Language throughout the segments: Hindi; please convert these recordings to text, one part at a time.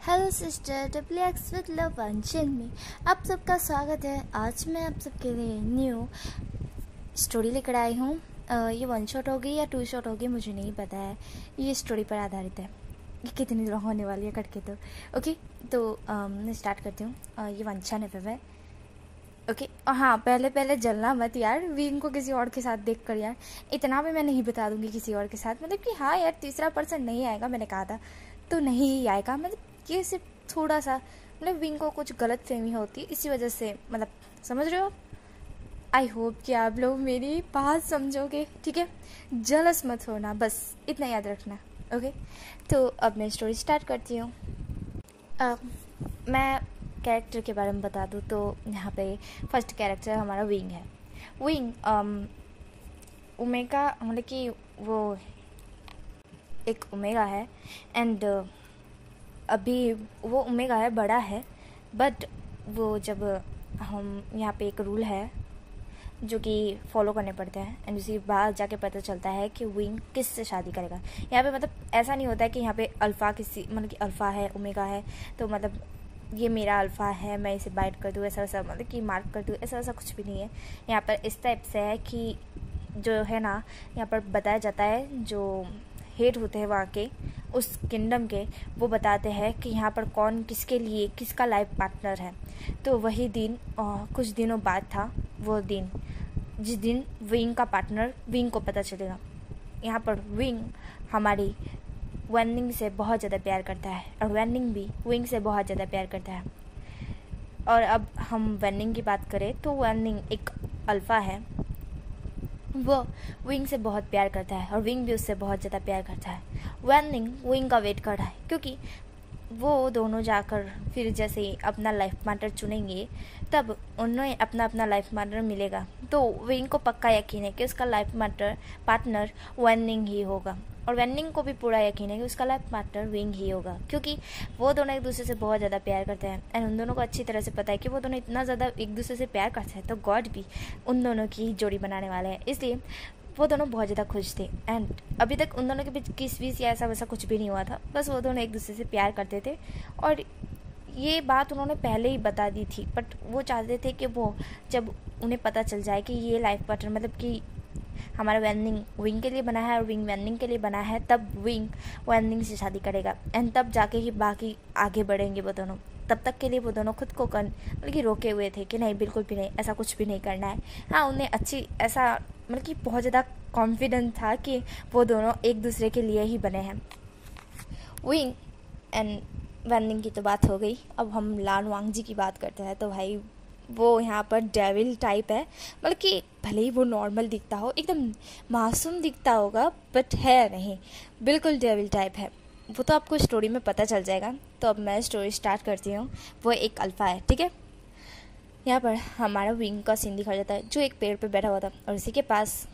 Hello sister W X with love वंचन में आप सबका स्वागत है। आज मैं आप सबके लिए न्यू स्टोरी लेकर आई हूँ। ये वन शॉट होगी या टू शॉट होगी मुझे नहीं पता है। ये स्टोरी पर आधारित है। ये कितनी लॉन्ग होने वाली है करके तो ओके। तो मैं स्टार्ट करती हूँ। ये वंचन है ओके। और हाँ, पहले जलना मत यार विंग को किसी और के साथ देख कर यार। इतना भी मैं नहीं बता दूंगी किसी और के साथ, मतलब कि हाँ यार तीसरा पर्सन नहीं आएगा, मैंने कहा था तो नहीं ही आएगा। मतलब ये सिर्फ थोड़ा सा मतलब विंग को कुछ गलत फहमी होती है इसी वजह से, मतलब समझ रहे हो। आई होप कि आप लोग मेरी बात समझोगे, ठीक है। जलस मत होना, बस इतना याद रखना ओके। तो अब मैं स्टोरी स्टार्ट करती हूँ। मैं कैरेक्टर के बारे में बता दूँ तो यहाँ पे फर्स्ट कैरेक्टर हमारा विंग है। विंग ओमेगा, मतलब कि वो एक ओमेगा है एंड अभी वो ओमेगा है, बड़ा है। बट वो जब हम यहाँ पे एक रूल है जो कि फॉलो करने पड़ते हैं एंड उसी बाद जाके पता चलता है कि विंग किस से शादी करेगा। यहाँ पे मतलब ऐसा नहीं होता है कि यहाँ पे अल्फ़ा किसी, मतलब कि अल्फ़ा है ओमेगा है तो मतलब ये मेरा अल्फ़ा है मैं इसे बाइट कर दूँ, ऐसा वैसा मतलब कि मार्क कर दूँ, ऐसा वैसा कुछ भी नहीं है। यहाँ पर इस टाइप से है कि जो है ना, यहाँ पर बताया जाता है जो हेड होते हैं वहाँ के उस किंगडम के, वो बताते हैं कि यहाँ पर कौन किसके लिए किसका लाइफ पार्टनर है। तो वही दिन कुछ दिनों बाद था वो दिन जिस दिन विंग का पार्टनर विंग को पता चलेगा। यहाँ पर विंग हमारी वैनिंग से बहुत ज़्यादा प्यार करता है और वैनिंग भी विंग से बहुत ज़्यादा प्यार करता है। और अब हम वैनिंग की बात करें तो वैनिंग एक अल्फ़ा है, वो विंग से बहुत प्यार करता है और विंग भी उससे बहुत ज़्यादा प्यार करता है। वैनिंग विंग का वेट कर रहा है क्योंकि वो दोनों जाकर फिर जैसे अपना लाइफ पार्टनर चुनेंगे तब उन्हें अपना अपना लाइफ पार्टनर मिलेगा। तो विंग को पक्का यकीन है कि उसका लाइफ पार्टनर वैनिंग ही होगा और वैनिंग को भी पूरा यकीन है कि उसका लाइफ पार्टनर विंग ही होगा क्योंकि वो दोनों एक दूसरे से बहुत ज़्यादा प्यार करते हैं एंड उन दोनों को अच्छी तरह से पता है कि वो दोनों इतना ज़्यादा एक दूसरे से प्यार करते हैं तो गॉड भी उन दोनों की जोड़ी बनाने वाले हैं। इसलिए वो दोनों बहुत ज़्यादा खुश थे एंड अभी तक उन दोनों के बीच किस बीच या ऐसा वैसा कुछ भी नहीं हुआ था, बस वो दोनों एक दूसरे से प्यार करते थे। और ये बात उन्होंने पहले ही बता दी थी बट वो चाहते थे कि वो जब उन्हें पता चल जाए कि ये लाइफ पार्टनर मतलब कि हमारा वैनिंग विंग के लिए बना है और विंग वैनिंग के लिए बना है, तब विंग वैनिंग से शादी करेगा एंड तब जाके ही बाकी आगे बढ़ेंगे वो दोनों। तब तक के लिए वो दोनों खुद को मतलब कि रोके हुए थे कि नहीं बिल्कुल भी नहीं, ऐसा कुछ भी नहीं करना है। हाँ, उन्हें अच्छी ऐसा मतलब कि बहुत ज़्यादा कॉन्फिडेंट था कि वो दोनों एक दूसरे के लिए ही बने हैं। विंग एंड वैनिंग की तो बात हो गई, अब हम लान वांगजी की बात करते हैं। तो भाई वो यहाँ पर डेविल टाइप है, मतलब कि भले ही वो नॉर्मल दिखता हो, एकदम मासूम दिखता होगा बट है नहीं, बिल्कुल डेविल टाइप है। वो तो आपको स्टोरी में पता चल जाएगा। तो अब मैं स्टोरी स्टार्ट करती हूँ। वो एक अल्फ़ा है, ठीक है। यहाँ पर हमारा विंग का सीन दिखाया जाता है जो एक पेड़ पे बैठा हुआ था और उसी के पास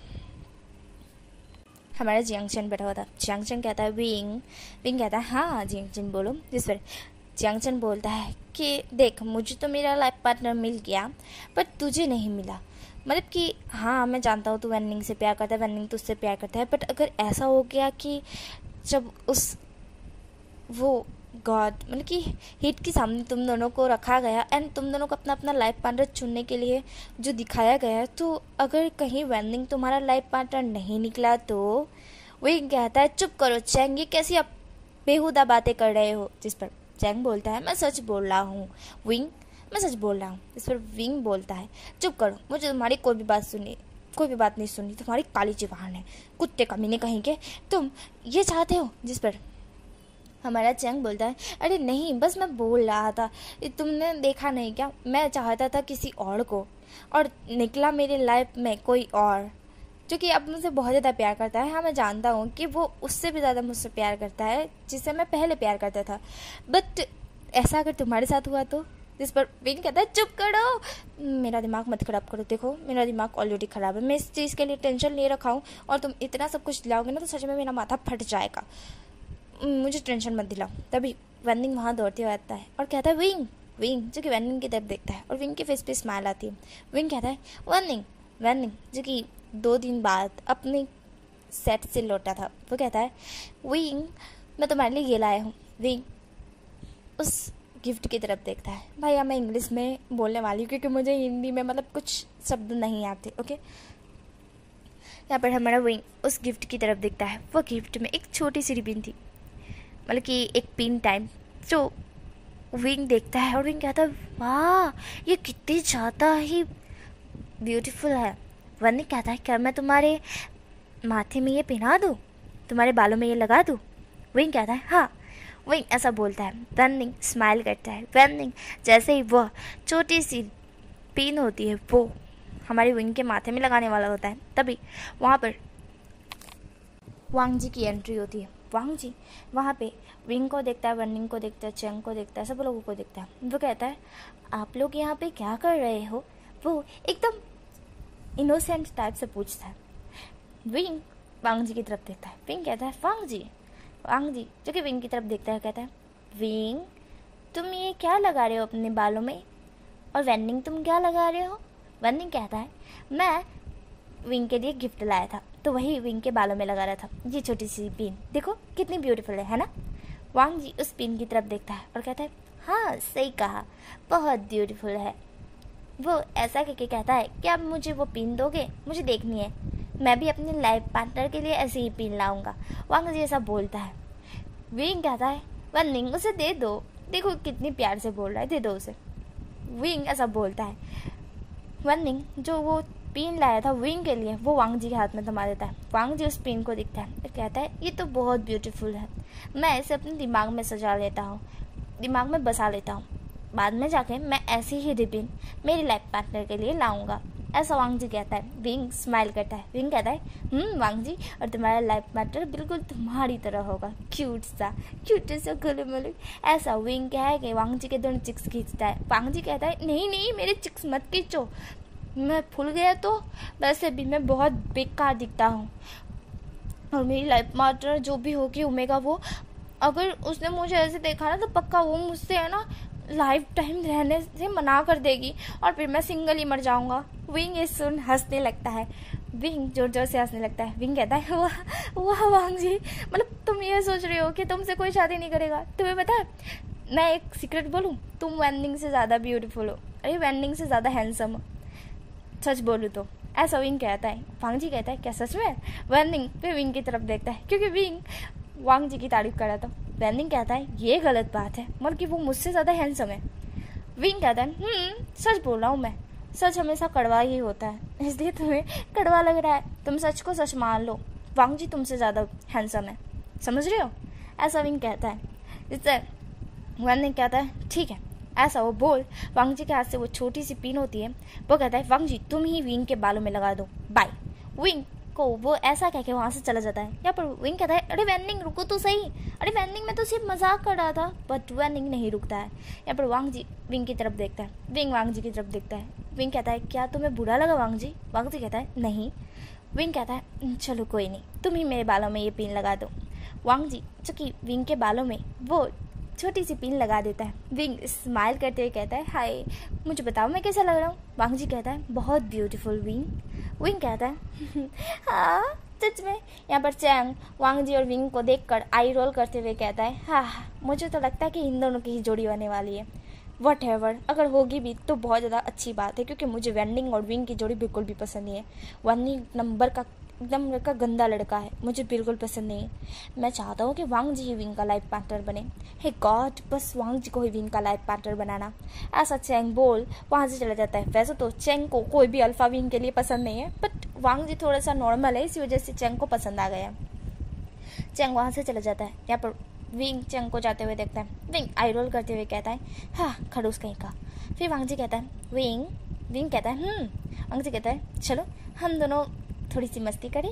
हमारा जियांगचन बैठा हुआ था। जियांगचन कहता है विंग कहता है हाँ जियांगचन बोलो। जिस पर जियांगचन बोलता है कि देख मुझे तो मेरा लाइफ पार्टनर मिल गया बट तुझे नहीं मिला। मतलब कि हाँ मैं जानता हूँ तू वैनिंग से प्यार करता है, वैनिंग तुझसे प्यार करता है, बट अगर ऐसा हो गया कि जब उस वो गॉड मतलब कि हिट के सामने तुम दोनों को रखा गया एंड तुम दोनों को अपना अपना लाइफ पार्टनर चुनने के लिए जो दिखाया गया, तो अगर कहीं वैनिंग तुम्हारा लाइफ पार्टनर नहीं निकला तो वही कहता है चुप करो चैंग, ये कैसी आप बेहुदा बातें कर रहे हो। जिस पर चैंग बोलता है मैं सच बोल रहा हूँ विंग, मैं सच बोल रहा हूँ। इस पर विंग बोलता है चुप करो, मुझे तुम्हारी कोई भी बात नहीं सुननी, तुम्हारी काली जुबान है, कुत्ते कमीने कहीं के, तुम ये चाहते हो। जिस पर हमारा चैंग बोलता है अरे नहीं बस मैं बोल रहा था, तुमने देखा नहीं क्या, मैं चाहता था किसी और को और निकला मेरे लाइफ में कोई और जो कि अब मुझसे बहुत ज़्यादा प्यार करता है। हाँ मैं जानता हूँ कि वो उससे भी ज़्यादा मुझसे प्यार करता है जिससे मैं पहले प्यार करता था, बट ऐसा अगर तुम्हारे साथ हुआ तो। जिस पर विंग कहता है चुप करो, मेरा दिमाग मत ख़राब करो, देखो मेरा दिमाग ऑलरेडी ख़राब है, मैं इस चीज़ के लिए टेंशन ले रखा हूँ और तुम इतना सब कुछ लाओगे ना तो सच में मेरा माथा फट जाएगा, मुझे टेंशन मत दिलाओ। तभी वैनिंग वहाँ दौड़ते हुए आता है और कहता है विंग जो कि वैनिंग की तरफ देखता है और विंग के फेस पे स्माइल आती है। विंग कहता है वैनिंग जो कि 2 दिन बाद अपने सेट से लौटा था, वो कहता है विंग मैं तुम्हारे लिए ये लाया हूँ। विंग उस गिफ्ट की तरफ देखता है। भैया मैं इंग्लिश में बोलने वाली हूँ क्योंकि मुझे हिंदी में मतलब कुछ शब्द नहीं आते। ओके, यहाँ पर हमारा विंग उस गिफ्ट की तरफ देखता है। वो गिफ्ट में एक छोटी सी रिबिन थी, मतलब कि एक पिन टाइम। जो विंग देखता है और विंग कहता है वाह ये कितनी ज़्यादा ही ब्यूटीफुल है। वन्नी कहता है क्या मैं तुम्हारे माथे में ये पहना दूँ, तुम्हारे बालों में ये लगा दूँ? विंग कहता है हाँ। विंग ऐसा बोलता है। वन्नी स्माइल करता है। वन्नी जैसे ही वह छोटी सी पिन होती है वो हमारे विंग के माथे में लगाने वाला होता है, तभी वहाँ पर वांग जी की एंट्री होती है। वांग जी वहाँ पे विंग को देखता है, वन्निंग को देखता है, चेंग को देखता है, सब लोगों को देखता है। वो कहता है आप लोग यहाँ पे क्या कर रहे हो? वो एकदम इनोसेंट टाइप से पूछता है। विंग वांग जी की तरफ देखता है। विंग कहता है वांग जी जो कि विंग की तरफ देखता है कहता है विंग तुम ये क्या लगा रहे हो अपने बालों में? और वन्निंग तुम क्या लगा रहे हो? वन्निंग कहता है मैं विंग के लिए गिफ्ट लाया था तो वही विंग के बालों में लगा रहा था, ये छोटी सी पिन देखो कितनी ब्यूटीफुल है ना? वांग जी उस पिन की तरफ देखता है और कहता है हाँ सही कहा, बहुत ब्यूटीफुल है। वो ऐसा करके कहता है कि अब मुझे वो पिन दोगे? मुझे देखनी है, मैं भी अपने लाइफ पार्टनर के लिए ऐसे ही पिन लाऊंगा। वांग जी ऐसा बोलता है। विंग कहता है वन्निंग उसे दे दो, देखो कितनी प्यार से बोल रहा है, दे दो उसे। विंग ऐसा बोलता है। वन्निंग जो वो पिन लाया था विंग के लिए वो वांग जी के हाथ में थमा देता है। वांग जी उस पिन को देखता है और कहता है ये तो बहुत ब्यूटीफुल है, मैं इसे अपने दिमाग में सजा लेता हूँ, दिमाग में बसा लेता हूँ, बाद में जाके मैं ऐसी ही रिबिन मेरी लाइफ पार्टनर के लिए लाऊंगा, ऐसा वांग जी कहता है। विंग स्माइल करता है। विंग कहता है वांग जी और तुम्हारा लाइफ पार्टनर बिल्कुल तुम्हारी तरह होगा, क्यूट सा गुलू मुलू। ऐसा विंग कह के वांग जी के दोनों चिक्स खींचता है। वांग जी कहता है नहीं मेरे चिक्स मत खींचो, मैं फूल गया तो वैसे भी मैं बहुत बेकार दिखता हूँ, और मेरी लाइफ पार्टनर जो भी होगी ओमेगा वो अगर उसने मुझे ऐसे देखा ना तो पक्का वो मुझसे है ना लाइफ टाइम रहने से मना कर देगी और फिर मैं सिंगल ही मर जाऊंगा। विंग ये सुन हंसने लगता है। विंग जोर जोर से हंसने लगता है। विंग कहता है वाह वांग जी, मतलब तुम ये सोच रहे हो कि तुमसे कोई शादी नहीं करेगा? तुम्हें पता है मैं एक सीक्रेट बोलूँ, तुम वैनिंग से ज़्यादा ब्यूटीफुल हो, अरे वैनिंग से ज़्यादा हैंडसम हो, सच बोलूँ तो, ऐसा विंग कहता है। वांग जी कहता है क्या सच में? वैनिंग फिर विंग की तरफ देखता है क्योंकि विंग वांग जी की तारीफ कर रहा था। वैनिंग कहता है ये गलत बात है, मतलब कि वो मुझसे ज़्यादा हैंडसम है। विंग कहता है सच बोल रहा हूँ मैं, सच हमेशा कड़वा ही होता है, इसलिए तुम्हें कड़वा लग रहा है, तुम सच को सच मान लो, वांग जी तुमसे ज़्यादा हैंडसम है, समझ रहे हो? ऐसा विंग कहता है। जिससे वैनिंग कहता है ठीक है, ऐसा वो बोल वांग जी के हाथ से वो छोटी सी पिन होती है, वो कहता है वांग जी तुम ही विंग के बालों में लगा दो, बाय। विंग को वो ऐसा कह के वहाँ से चला जाता है। यहाँ पर विंग कहता है अरे वैनिंग रुको तो सही, अरे वैनिंग मैं तो सिर्फ मजाक कर रहा था, बट वैनिंग नहीं रुकता है। यहाँ पर वांग जी विंग की तरफ देखता है। विंग वांग जी की तरफ देखता है। विंग कहता है क्या तुम्हें बुरा लगा वांग जी? वांग जी कहता है नहीं। विंग कहता है चलो कोई नहीं, तुम ही मेरे बालों में ये पिन लगा दो। वांग जी जो कि विंग के बालों में वो छोटी सी पिन लगा देता है। विंग स्माइल करते हुए कहता है हाय मुझे बताओ मैं कैसा लग रहा हूँ? वांग जी कहता है बहुत ब्यूटीफुल विंग। विंग कहता है हाँ सच में। यहाँ पर चैंग वांग जी और विंग को देखकर आई रोल करते हुए कहता है हाँ मुझे तो लगता है कि इन दोनों की ही जोड़ी बनने वाली है। व्हाटएवर, अगर होगी भी तो बहुत ज़्यादा अच्छी बात है क्योंकि मुझे वैनिंग और विंग की जोड़ी बिल्कुल भी पसंद नहीं है। वैनिंग नंबर का एकदम लड़का गंदा लड़का है, मुझे बिल्कुल पसंद नहीं है। मैं चाहता हूँ कि वांग जी ही विंग का लाइफ पार्टनर बने। हे गॉड, बस वांग जी को ही विंग का लाइफ पार्टनर बनाना, ऐसा चैंग बोल वहाँ से चला जाता है। वैसे तो चैंग को कोई भी अल्फा विंग के लिए पसंद नहीं है, बट वांग जी थोड़ा सा नॉर्मल है, इसी वजह से चैंग को पसंद आ गया। चैंग वहाँ से चला जाता है। यहाँ पर विंग चैंग को जाते हुए देखता है। विंग आई रोल करते हुए कहता है हाँ खड़ूस कहीं का। फिर वांग जी कहता है विंग कहता है वांग जी कहता है चलो हम दोनों थोड़ी सी मस्ती करें।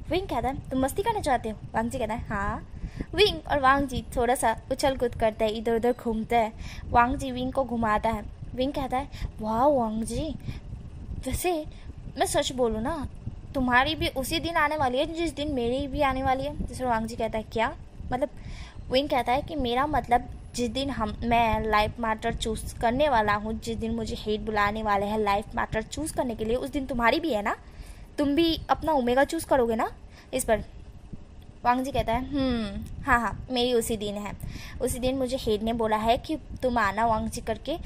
विंग कहता है तुम मस्ती करना चाहते हो? वांग जी कहता है हाँ। विंग और वांग जी थोड़ा सा उछल कूद करते हैं, इधर उधर घूमते हैं। वांग जी विंग को घुमाता है। विंग कहता है वाह वांग जी, वैसे मैं सच बोलूँ ना तुम्हारी भी उसी दिन आने वाली है जिस दिन मेरी भी आने वाली है। जिस पर वांग जी कहता है क्या मतलब? विंग कहता है कि मेरा मतलब जिस दिन मैं लाइफ पार्टनर चूज़ करने वाला हूँ, जिस दिन मुझे हेड बुलाने वाले हैं लाइफ पार्टनर चूज़ करने के लिए, उस दिन तुम्हारी भी है ना, तुम भी अपना ओमेगा चूज़ करोगे ना? इस पर वांग जी कहता है हाँ हाँ मेरी उसी दिन है। उसी दिन मुझे हेड ने बोला है कि तुम आना वांग जी करके,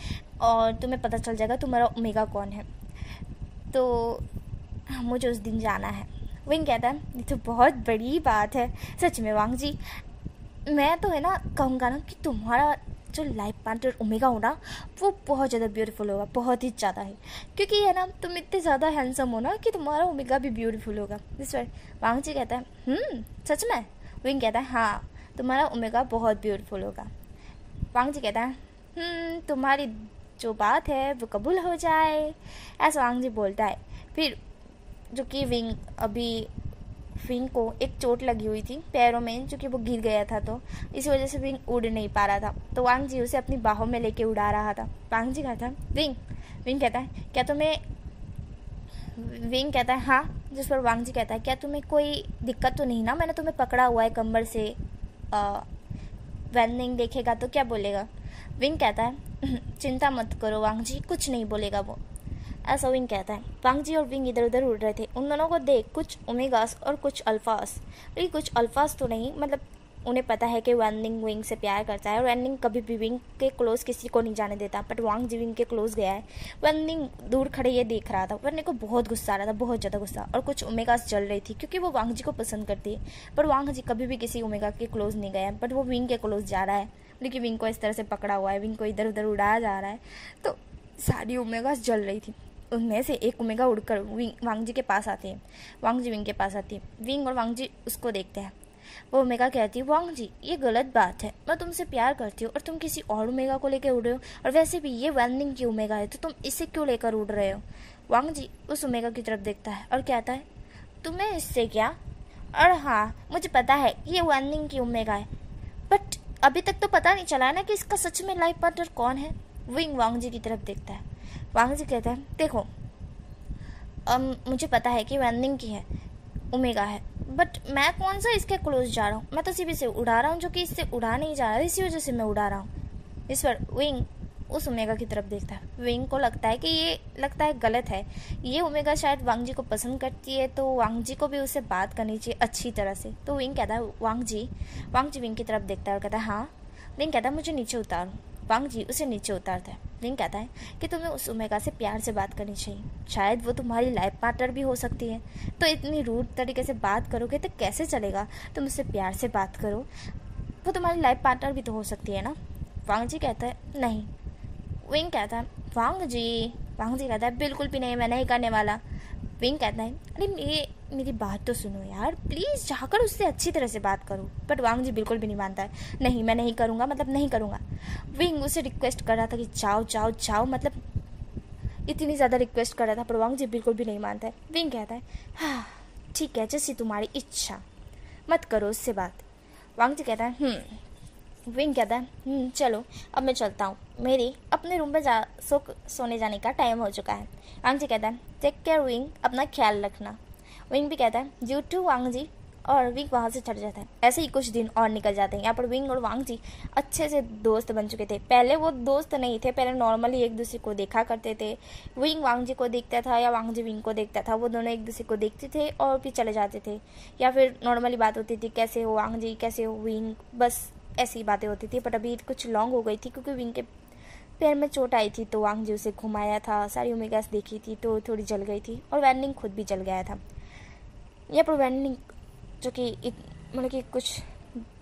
और तुम्हें पता चल जाएगा तुम्हारा ओमेगा कौन है, तो मुझे उस दिन जाना है। विंग कहता है ये तो बहुत बड़ी बात है। सच में वांग जी, मैं तो है ना कहूँगा ना कि तुम्हारा जो लाइफ पार्टनर ओमेगा हो ना वो बहुत ज़्यादा ब्यूटीफुल होगा, बहुत ही ज़्यादा है, क्योंकि है ना तुम इतने ज़्यादा हैंडसम हो ना कि तुम्हारा ओमेगा भी ब्यूटीफुल होगा। इस पर वांग जी कहता है सच में? विंग कहता है हाँ तुम्हारा ओमेगा बहुत ब्यूटीफुल होगा। वांग जी कहता है तुम्हारी जो बात है वो कबूल हो जाए, ऐसा वांग जी बोलता है। फिर जो कि विंग को एक चोट लगी हुई थी पैरों में, जो कि वो गिर गया था, तो इसी वजह से विंग उड़ नहीं पा रहा था। तो वांग जी उसे अपनी बाहों में लेके उड़ा रहा था। वांग जी कहता है विंग कहता है क्या तुम्हें, विंग कहता है हाँ। जिस पर वांग जी कहता है क्या तुम्हें कोई दिक्कत तो नहीं ना, मैंने तुम्हें पकड़ा हुआ है कमर से, विंग देखेगा तो क्या बोलेगा? विंग कहता है चिंता मत करो वांग जी, कुछ नहीं बोलेगा वो, ऐसा विंग कहता है। वांग जी और विंग इधर उधर उड़ रहे थे। उन दोनों को देख कुछ ओमेगास और कुछ अल्फास, लेकिन कुछ अल्फास तो नहीं, मतलब उन्हें पता है कि वैनिंग विंग से प्यार करता है और वैनिंग कभी भी विंग के क्लोज किसी को नहीं जाने देता, बट वांग जी विंग के क्लोज गया है। वैनिंग दूर खड़े ये देख रहा था। वैनिंग को बहुत गुस्सा आ रहा था, बहुत ज़्यादा गुस्सा, और कुछ ओमेगास जल रही थी क्योंकि वो वांग जी को पसंद करती है। पर वांग जी कभी भी किसी ओमेगा के क्लोज नहीं गया है, बट वो विंग के क्लोज जा रहा है, लेकिन विंग को इस तरह से पकड़ा हुआ है, विंग को इधर उधर उड़ाया जा रहा है। तो सारी ओमेगास जल रही थी। उनमें से एक ओमेगा उड़कर वांग जी के पास आते हैं। वांग जी विंग के पास आती है। विंग और वांग जी उसको देखते हैं। वो ओमेगा कहती है वांग जी ये गलत बात है, मैं तुमसे प्यार करती हूँ और तुम किसी और ओमेगा को लेकर उड़ रहे हो, और वैसे भी ये वैनिंग की ओमेगा है तो तुम इसे क्यों लेकर उड़ रहे हो? वांग जी उस ओमेगा की तरफ देखता है और कहता है तुम्हें इससे क्या, और हाँ मुझे पता है ये वैनिंग की ओमेगा है, बट अभी तक तो पता नहीं चला है ना कि इसका सच में लाइफ पार्टनर कौन है। विंग वांग जी की तरफ देखता है। वांग जी कहता है देखो मुझे पता है कि वैनिंग की है ओमेगा है, बट मैं कौन सा इसके क्लोज जा रहा हूँ, मैं तो सिर्फ इसे उड़ा रहा हूँ जो कि इससे उड़ा नहीं जा रहा है, इसी वजह से मैं उड़ा रहा हूँ। इस पर विंग उस ओमेगा की तरफ देखता है। विंग को लगता है कि ये गलत है, ये ओमेगा शायद वांग जी को पसंद करती है, तो वांग जी को भी उससे बात करनी चाहिए अच्छी तरह से। तो विंग कहता है वांग जी विंग की तरफ देखता है और कहता है हाँ। विंग कहता है मुझे नीचे उतारो। वांग जी उसे नीचे उतारता है। विंग कहता है कि तुम्हें उस ओमेगा से प्यार से बात करनी चाहिए, शायद वो तुम्हारी लाइफ पार्टनर भी हो सकती है, तो इतनी रूड तरीके से बात करोगे तो कैसे चलेगा, तुम उससे प्यार से बात करो, वो तुम्हारी लाइफ पार्टनर भी तो हो सकती है ना। वांग जी कहता है नहीं। विंग कहता है वांग जी कहता है बिल्कुल भी नहीं, मैं नहीं करने वाला। विंग कहता है अरे मेरी बात तो सुनो यार, प्लीज़ जाकर उससे अच्छी तरह से बात करो। बट वांग जी बिल्कुल भी नहीं मानता है, नहीं मैं नहीं करूँगा, मतलब नहीं करूँगा। विंग उसे रिक्वेस्ट कर रहा था कि जाओ जाओ जाओ, मतलब इतनी ज़्यादा रिक्वेस्ट कर रहा था, पर वांग जी बिल्कुल भी नहीं मानता है। विंग कहता है हाँ ठीक है जैसी तुम्हारी इच्छा, मत करो उससे बात। वांग जी कहता है विंग कहता है चलो अब मैं चलता हूँ, मेरी अपने रूम में सोने जाने का टाइम हो चुका है। वांग जी कहता है टेक केयर विंग, अपना ख्याल रखना। विंग भी कहता है यू टू वांग जी, और विंग वहाँ से चढ़ जाता है। ऐसे ही कुछ दिन और निकल जाते हैं। यहाँ पर विंग और वांग जी अच्छे से दोस्त बन चुके थे। पहले वो दोस्त नहीं थे, पहले नॉर्मली एक दूसरे को देखा करते थे। विंग वांग जी को देखता था या वांग जी विंग को देखता था, वो दोनों एक दूसरे को देखते थे और फिर चले जाते थे, या फिर नॉर्मली बात होती थी कैसे हो वांग जी, कैसे हो विंग, बस ऐसी बातें होती थी। बट अभी कुछ लॉन्ग हो गई थी क्योंकि विंग के पैर में चोट आई थी, तो वांग जी उसे घुमाया था, सारी ओमेगास देखी थी तो थोड़ी जल गई थी, और वैनिंग खुद भी जल गया था। यहाँ पर वैनिंग जो कि मतलब कि कुछ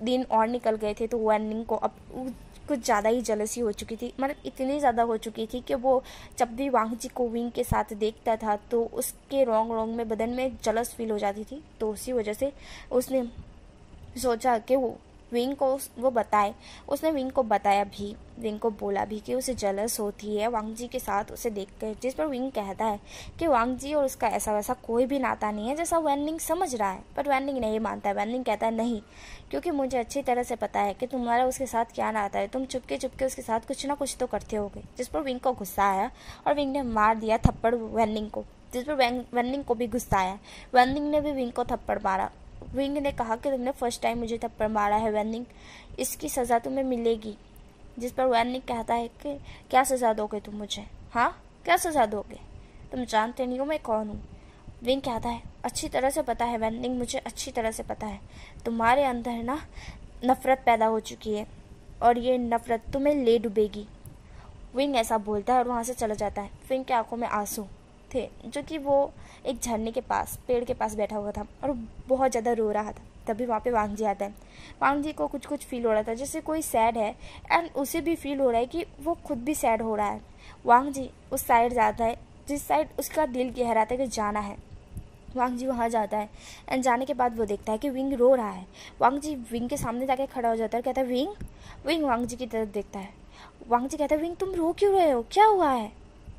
दिन और निकल गए थे, तो वैनिंग को अब कुछ ज़्यादा ही जलसी हो चुकी थी, मतलब इतनी ज़्यादा हो चुकी थी कि वो जब भी वांग जी को विंग के साथ देखता था तो उसके रोंग में बदन में जलस फील हो जाती थी। तो उसी वजह से उसने सोचा कि वो विंग को वो बताए। उसने विंग को बताया भी, विंग को बोला भी कि उसे जलस होती है वांग जी के साथ उसे देखकर, जिस पर विंग कहता है कि वांग जी और उसका ऐसा वैसा कोई भी नाता नहीं है जैसा वैनिंग समझ रहा है। पर वैनिंग नहीं मानता है। वैनिंग कहता है नहीं, क्योंकि मुझे अच्छी तरह से पता है कि तुम्हारा उसके साथ क्या नाता है, तुम चुपके चुपके उसके साथ कुछ ना कुछ तो करते होगे। जिस पर विंग को गुस्सा आया और विंग ने मार दिया थप्पड़ वैनिंग को, जिस पर वैनिंग को भी गुस्सा आया। वैनिंग ने भी विंग को थप्पड़ मारा। विंग ने कहा कि तुमने फर्स्ट टाइम मुझे थप्पड़ मारा है वैनिंग, इसकी सज़ा तुम्हें मिलेगी। जिस पर वैनिंग कहता है कि क्या सज़ा दोगे तुम मुझे, हाँ क्या सज़ा दोगे, तुम जानते नहीं हो मैं कौन हूँ। विंग कहता है अच्छी तरह से पता है वेनलिंग, मुझे अच्छी तरह से पता है तुम्हारे अंदर ना नफ़रत पैदा हो चुकी है और ये नफ़रत तुम्हें ले डूबेगी। विंग ऐसा बोलता है और वहाँ से चला जाता है। विंग की आंखों में आंसू थे, जो कि वो एक झरने के पास, पेड़ के पास बैठा हुआ था और बहुत ज़्यादा रो रहा था। तभी वहाँ पे वांग जी आता है। वांग जी को कुछ कुछ फील हो रहा था, जैसे कोई सैड है एंड उसे भी फील हो रहा है कि वो खुद भी सैड हो रहा है। वांग जी उस साइड जाता है जिस साइड उसका दिल कह रहा था कि जाना है। वांग जी वहाँ जाता है एंड जाने के बाद वो देखता है कि विंग रो रहा है। वांग जी विंग के सामने जाके खड़ा हो जाता है, कहता है विंग। विंग वांग जी की तरफ देखता है। वांग जी कहता है विंग तुम रो क्यों रहे हो, क्या हुआ है।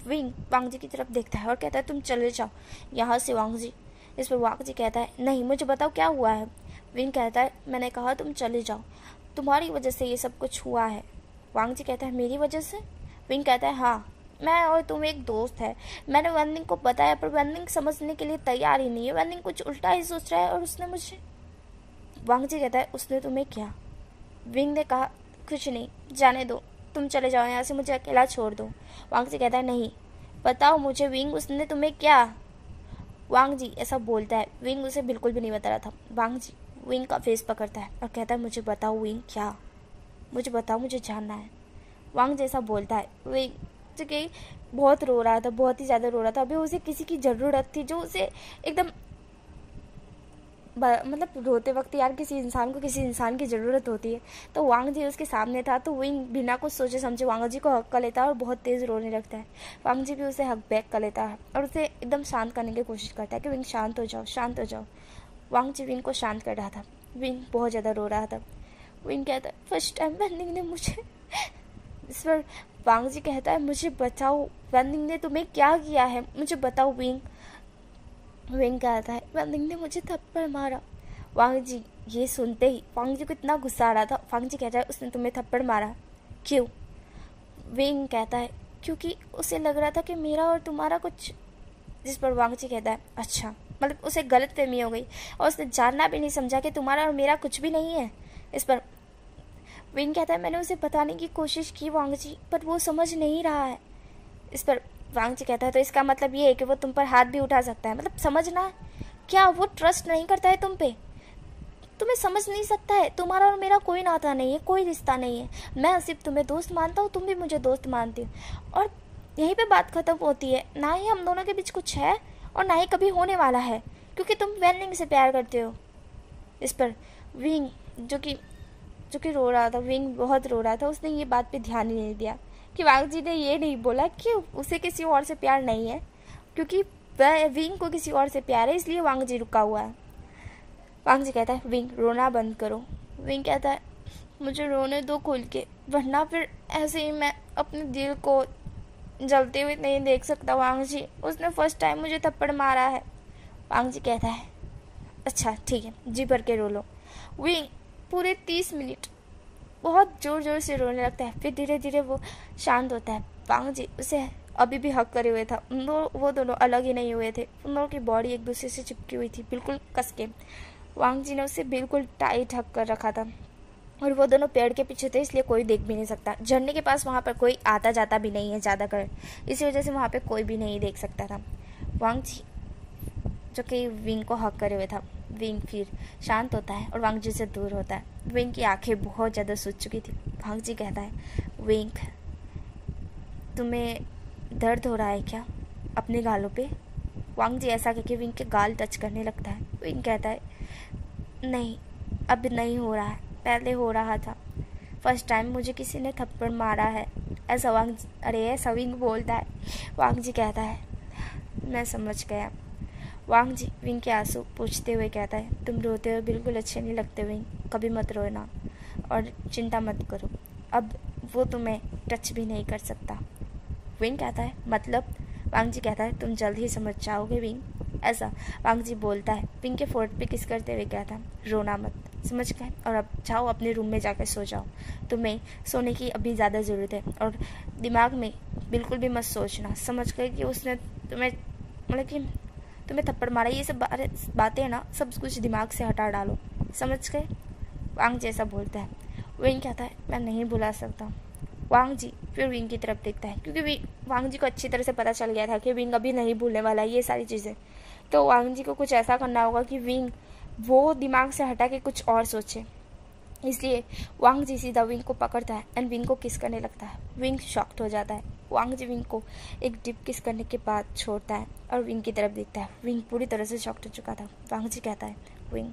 विंग वांग जी की तरफ देखता है और कहता है तुम चले जाओ यहाँ से वांग जी। इस पर वांग जी कहता है नहीं, मुझे बताओ क्या हुआ है। विंग कहता है मैंने कहा तुम चले जाओ, तुम्हारी वजह से ये सब कुछ हुआ है। वांग जी कहता है मेरी वजह से। विंग कहता है हाँ, मैं और तुम एक दोस्त है। मैंने वेनलिंग को बताया पर वेनलिंग समझने के लिए तैयार ही नहीं है। वेनलिंग कुछ उल्टा ही सोच रहा है और उसने मुझे। वांग जी कहता है उसने तुम्हें क्या। विंग ने कहा कुछ नहीं, जाने दो, तुम चले जाओ यहाँ से, मुझे अकेला छोड़ दो। वांग जी कहता है नहीं, बताओ मुझे विंग उसने तुम्हें क्या। वांग जी ऐसा बोलता है। विंग उसे बिल्कुल भी नहीं बता रहा था। वांग जी विंग का फेस पकड़ता है और कहता है मुझे बताओ विंग क्या, मुझे बताओ, मुझे जानना है। वांग जैसा बोलता है। विंग जो कि बहुत रो रहा था, बहुत ही ज़्यादा रो रहा था। अभी उसे किसी की ज़रूरत थी जो उसे एकदम मतलब रोते वक्त यार किसी इंसान को किसी इंसान की ज़रूरत होती है। तो वांग जी उसके सामने था तो विंग बिना कुछ सोचे समझे वांग जी को हक कर लेता है और बहुत तेज़ रोने लगता है। वांग जी भी उसे हक बैक कर लेता है और उसे एकदम शांत करने की कोशिश करता है कि विंग शांत हो जाओ, शांत हो जाओ। वांग जी विंग को शांत कर रहा था। विंग बहुत ज़्यादा रो रहा था। विंग कहता है फर्स्ट टाइम वेनलिंग ने मुझे। इस पर वांग जी कहता है मुझे बताओ वेनलिंग ने तुम्हें क्या किया है, मुझे बताओ विंग। विंग कहता है वेनलिंग ने मुझे थप्पड़ मारा। वांग जी ये सुनते ही वांग जी को इतना गुस्सा आ रहा था। वांग जी कहता है उसने तुम्हें थप्पड़ मारा, क्यों। विंग कहता है क्योंकि उसे लग रहा था कि मेरा और तुम्हारा कुछ। जिस पर वांग जी कहता है अच्छा, मतलब उसे गलतफहमी हो गई और उसने जानना भी नहीं समझा कि तुम्हारा और मेरा कुछ भी नहीं है। इस पर विंग कहता है मैंने उसे बताने की कोशिश की वांग जी, पर वो समझ नहीं रहा है। इस पर वांग जी कहता है तो इसका मतलब ये है कि वो तुम पर हाथ भी उठा सकता है, मतलब समझना क्या वो ट्रस्ट नहीं करता है तुम पे, तुम्हें समझ नहीं सकता है। तुम्हारा और मेरा कोई नाता नहीं है, कोई रिश्ता नहीं है। मैं सिर्फ तुम्हें दोस्त मानता हूँ, तुम भी मुझे दोस्त मानती हो और यहीं पे बात खत्म होती है। ना ही हम दोनों के बीच कुछ है और ना ही कभी होने वाला है, क्योंकि तुम वेनलिंग से प्यार करते हो। इस पर विंग जो कि रो रहा था, विंग बहुत रो रहा था, उसने ये बात पे ध्यान ही नहीं दिया कि वांग जी ने ये नहीं बोला कि उसे किसी और से प्यार नहीं है, क्योंकि विंग को किसी और से प्यार है, इसलिए वांग जी रुका हुआ है। वांग जी कहता है विंग रोना बंद करो। विंग कहता है मुझे रोने दो खुल के, वरना फिर ऐसे ही मैं अपने दिल को जलते हुए नहीं देख सकता। वांग जी उसने फर्स्ट टाइम मुझे थप्पड़ मारा है। वांग जी कहता है अच्छा ठीक है, जी भर के रो लो। विंग पूरे 30 मिनट बहुत ज़ोर ज़ोर से रोने लगता है, फिर धीरे धीरे वो शांत होता है। वांग जी उसे अभी भी हक करे हुए था। वो दोनों अलग ही नहीं हुए थे, उन दोनों की बॉडी एक दूसरे से चिपकी हुई थी बिल्कुल कस के। वांग जी ने उसे बिल्कुल टाइट हक कर रखा था और वो दोनों पेड़ के पीछे थे, इसलिए कोई देख भी नहीं सकता। झरने के पास वहाँ पर कोई आता जाता भी नहीं है ज़्यादा कर, इसी वजह से वहाँ पर कोई भी नहीं देख सकता था। वांग जी जो कि विंग को हक करे हुए था। विंग फिर शांत होता है और वांग जी से दूर होता है। विंग की आंखें बहुत ज़्यादा सूज चुकी थी। वांग जी कहता है विंग तुम्हें दर्द हो रहा है क्या अपने गालों पे। वांग जी ऐसा करके विंग के गाल टच करने लगता है। विंग कहता है नहीं, अब नहीं हो रहा है, पहले हो रहा था। फर्स्ट टाइम मुझे किसी ने थप्पड़ मारा है, ऐसा ऐसा विंग बोलता है। वांग जी कहता है मैं समझ गया। वांग जी विंग के आंसू पूछते हुए कहता है तुम रोते हुए बिल्कुल अच्छे नहीं लगते विंग, कभी मत रोना और चिंता मत करो, अब वो तुम्हें टच भी नहीं कर सकता। विंग कहता है मतलब। वांग जी कहता है तुम जल्द ही समझ जाओगे विंग, ऐसा वांग जी बोलता है। विंग के फोर्ट पे किस करते हुए कहता है रोना मत, समझ गए, और अब जाओ अपने रूम में जाकर सो जाओ, तुम्हें सोने की अभी ज़्यादा ज़रूरत है और दिमाग में बिल्कुल भी मत सोचना, समझ गए कि उसने तुम्हें मतलब कि तुम्हें थप्पड़ मारा, ये सब बातें ना सब कुछ दिमाग से हटा डालो, समझ गए। वांग जैसा बोलता है। विंग कहता है मैं नहीं बुला सकता। वांग जी फिर विंग की तरफ देखता है, क्योंकि वांग जी को अच्छी तरह से पता चल गया था कि विंग अभी नहीं भूलने वाला है ये सारी चीज़ें। तो वांग जी को कुछ ऐसा करना होगा कि विंग वो दिमाग से हटा के कुछ और सोचे। इसलिए वांग जी सीधा विंग को पकड़ता है एंड विंग को किस करने लगता है। विंग शॉक्ड हो जाता है। वांग जी विंग को एक डीप किस करने के बाद छोड़ता है और विंग की तरफ देखता है। विंग पूरी तरह से शॉक्ड हो चुका था। वांग जी कहता है विंग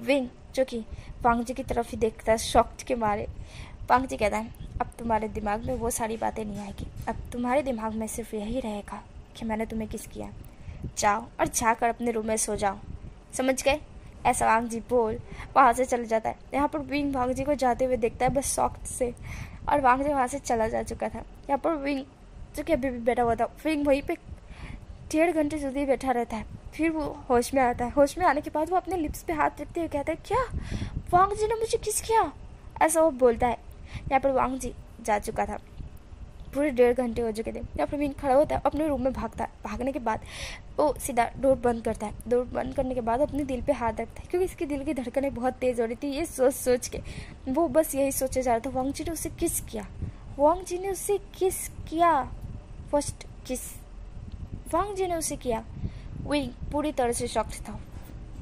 विंग जो कि वांग जी की तरफ ही देखता है शॉक्ड के मारे। वांग जी कहता है अब तुम्हारे दिमाग में वो सारी बातें नहीं आएगी, अब तुम्हारे दिमाग में सिर्फ यही रहेगा कि मैंने तुम्हें किस किया। जाओ और जाकर अपने रूम में सो जाओ, समझ गए? ऐसा वांग जी बोल वहाँ से चला जाता है। यहाँ पर विंग वांग जी को जाते हुए देखता है बस शॉक्ड से, और वांग जी वहाँ से चला जा चुका था। यहाँ पर विंग जो कि अभी भी बैठा हुआ था, विंग वहीं पे 1.5 घंटे સુધી बैठा रहता है। फिर वो होश में आता है। होश में आने के बाद वो अपने लिप्स पे हाथ रखते हुए कहता है क्या वांग जी ने मुझे किस किया, ऐसा वो बोलता है। यहाँ पर वांग जी जा चुका था, पूरे 1.5 घंटे हो चुके थे। यहाँ पर विंग खड़ा होता है, अपने रूम में भागता है। भागने के बाद वो सीधा डोर बंद करता है। डोर बंद करने के बाद अपने दिल पे हाथ रखता है, क्योंकि इसके दिल की धड़कनें बहुत तेज़ हो रही थी। ये सोच सोच के वो बस यही सोचे जा रहा था वांग जी ने उसे किस किया, वांग जी ने उसे किस किया, फर्स्ट किस वांग जी ने उसे किया। विंग पूरी तरह से शॉक्ड था,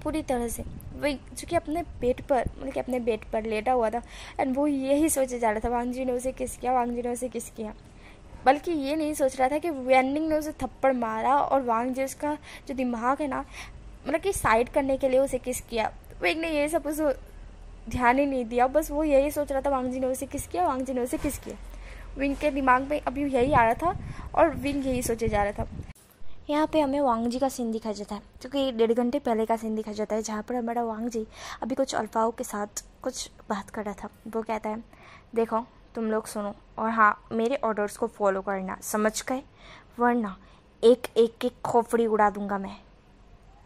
पूरी तरह से। विंग जो कि अपने पेट पर मतलब कि अपने बेड पर लेटा हुआ था एंड वो यही सोचे जा रहा था वांग जी ने उसे किस किया, वांग जी ने उसे किस किया। बल्कि ये नहीं सोच रहा था कि वेनिंग ने उसे थप्पड़ मारा और वांग जी उसका जो दिमाग है ना मतलब कि साइड करने के लिए उसे किस किया। विंग ने ये सब उसे ध्यान ही नहीं दिया, बस वो यही सोच रहा था वांग जी ने उसे किस किया, वांग जी ने उसे किस किया। विंग के दिमाग में अभी यही आ रहा था और विंग यही सोचे जा रहा था। यहाँ पे हमें वांग जी का सीन दिखाया जाता है, जो कि 1.5 घंटे पहले का सीन दिखाया जाता है, जहाँ पर हमारा वांग जी अभी कुछ अल्फाओं के साथ कुछ बात कर रहा था। वो कहता है देखो तुम लोग सुनो और हाँ मेरे ऑर्डर्स को फॉलो करना, समझ गए? वरना एक एक की खोपड़ी उड़ा दूंगा मैं।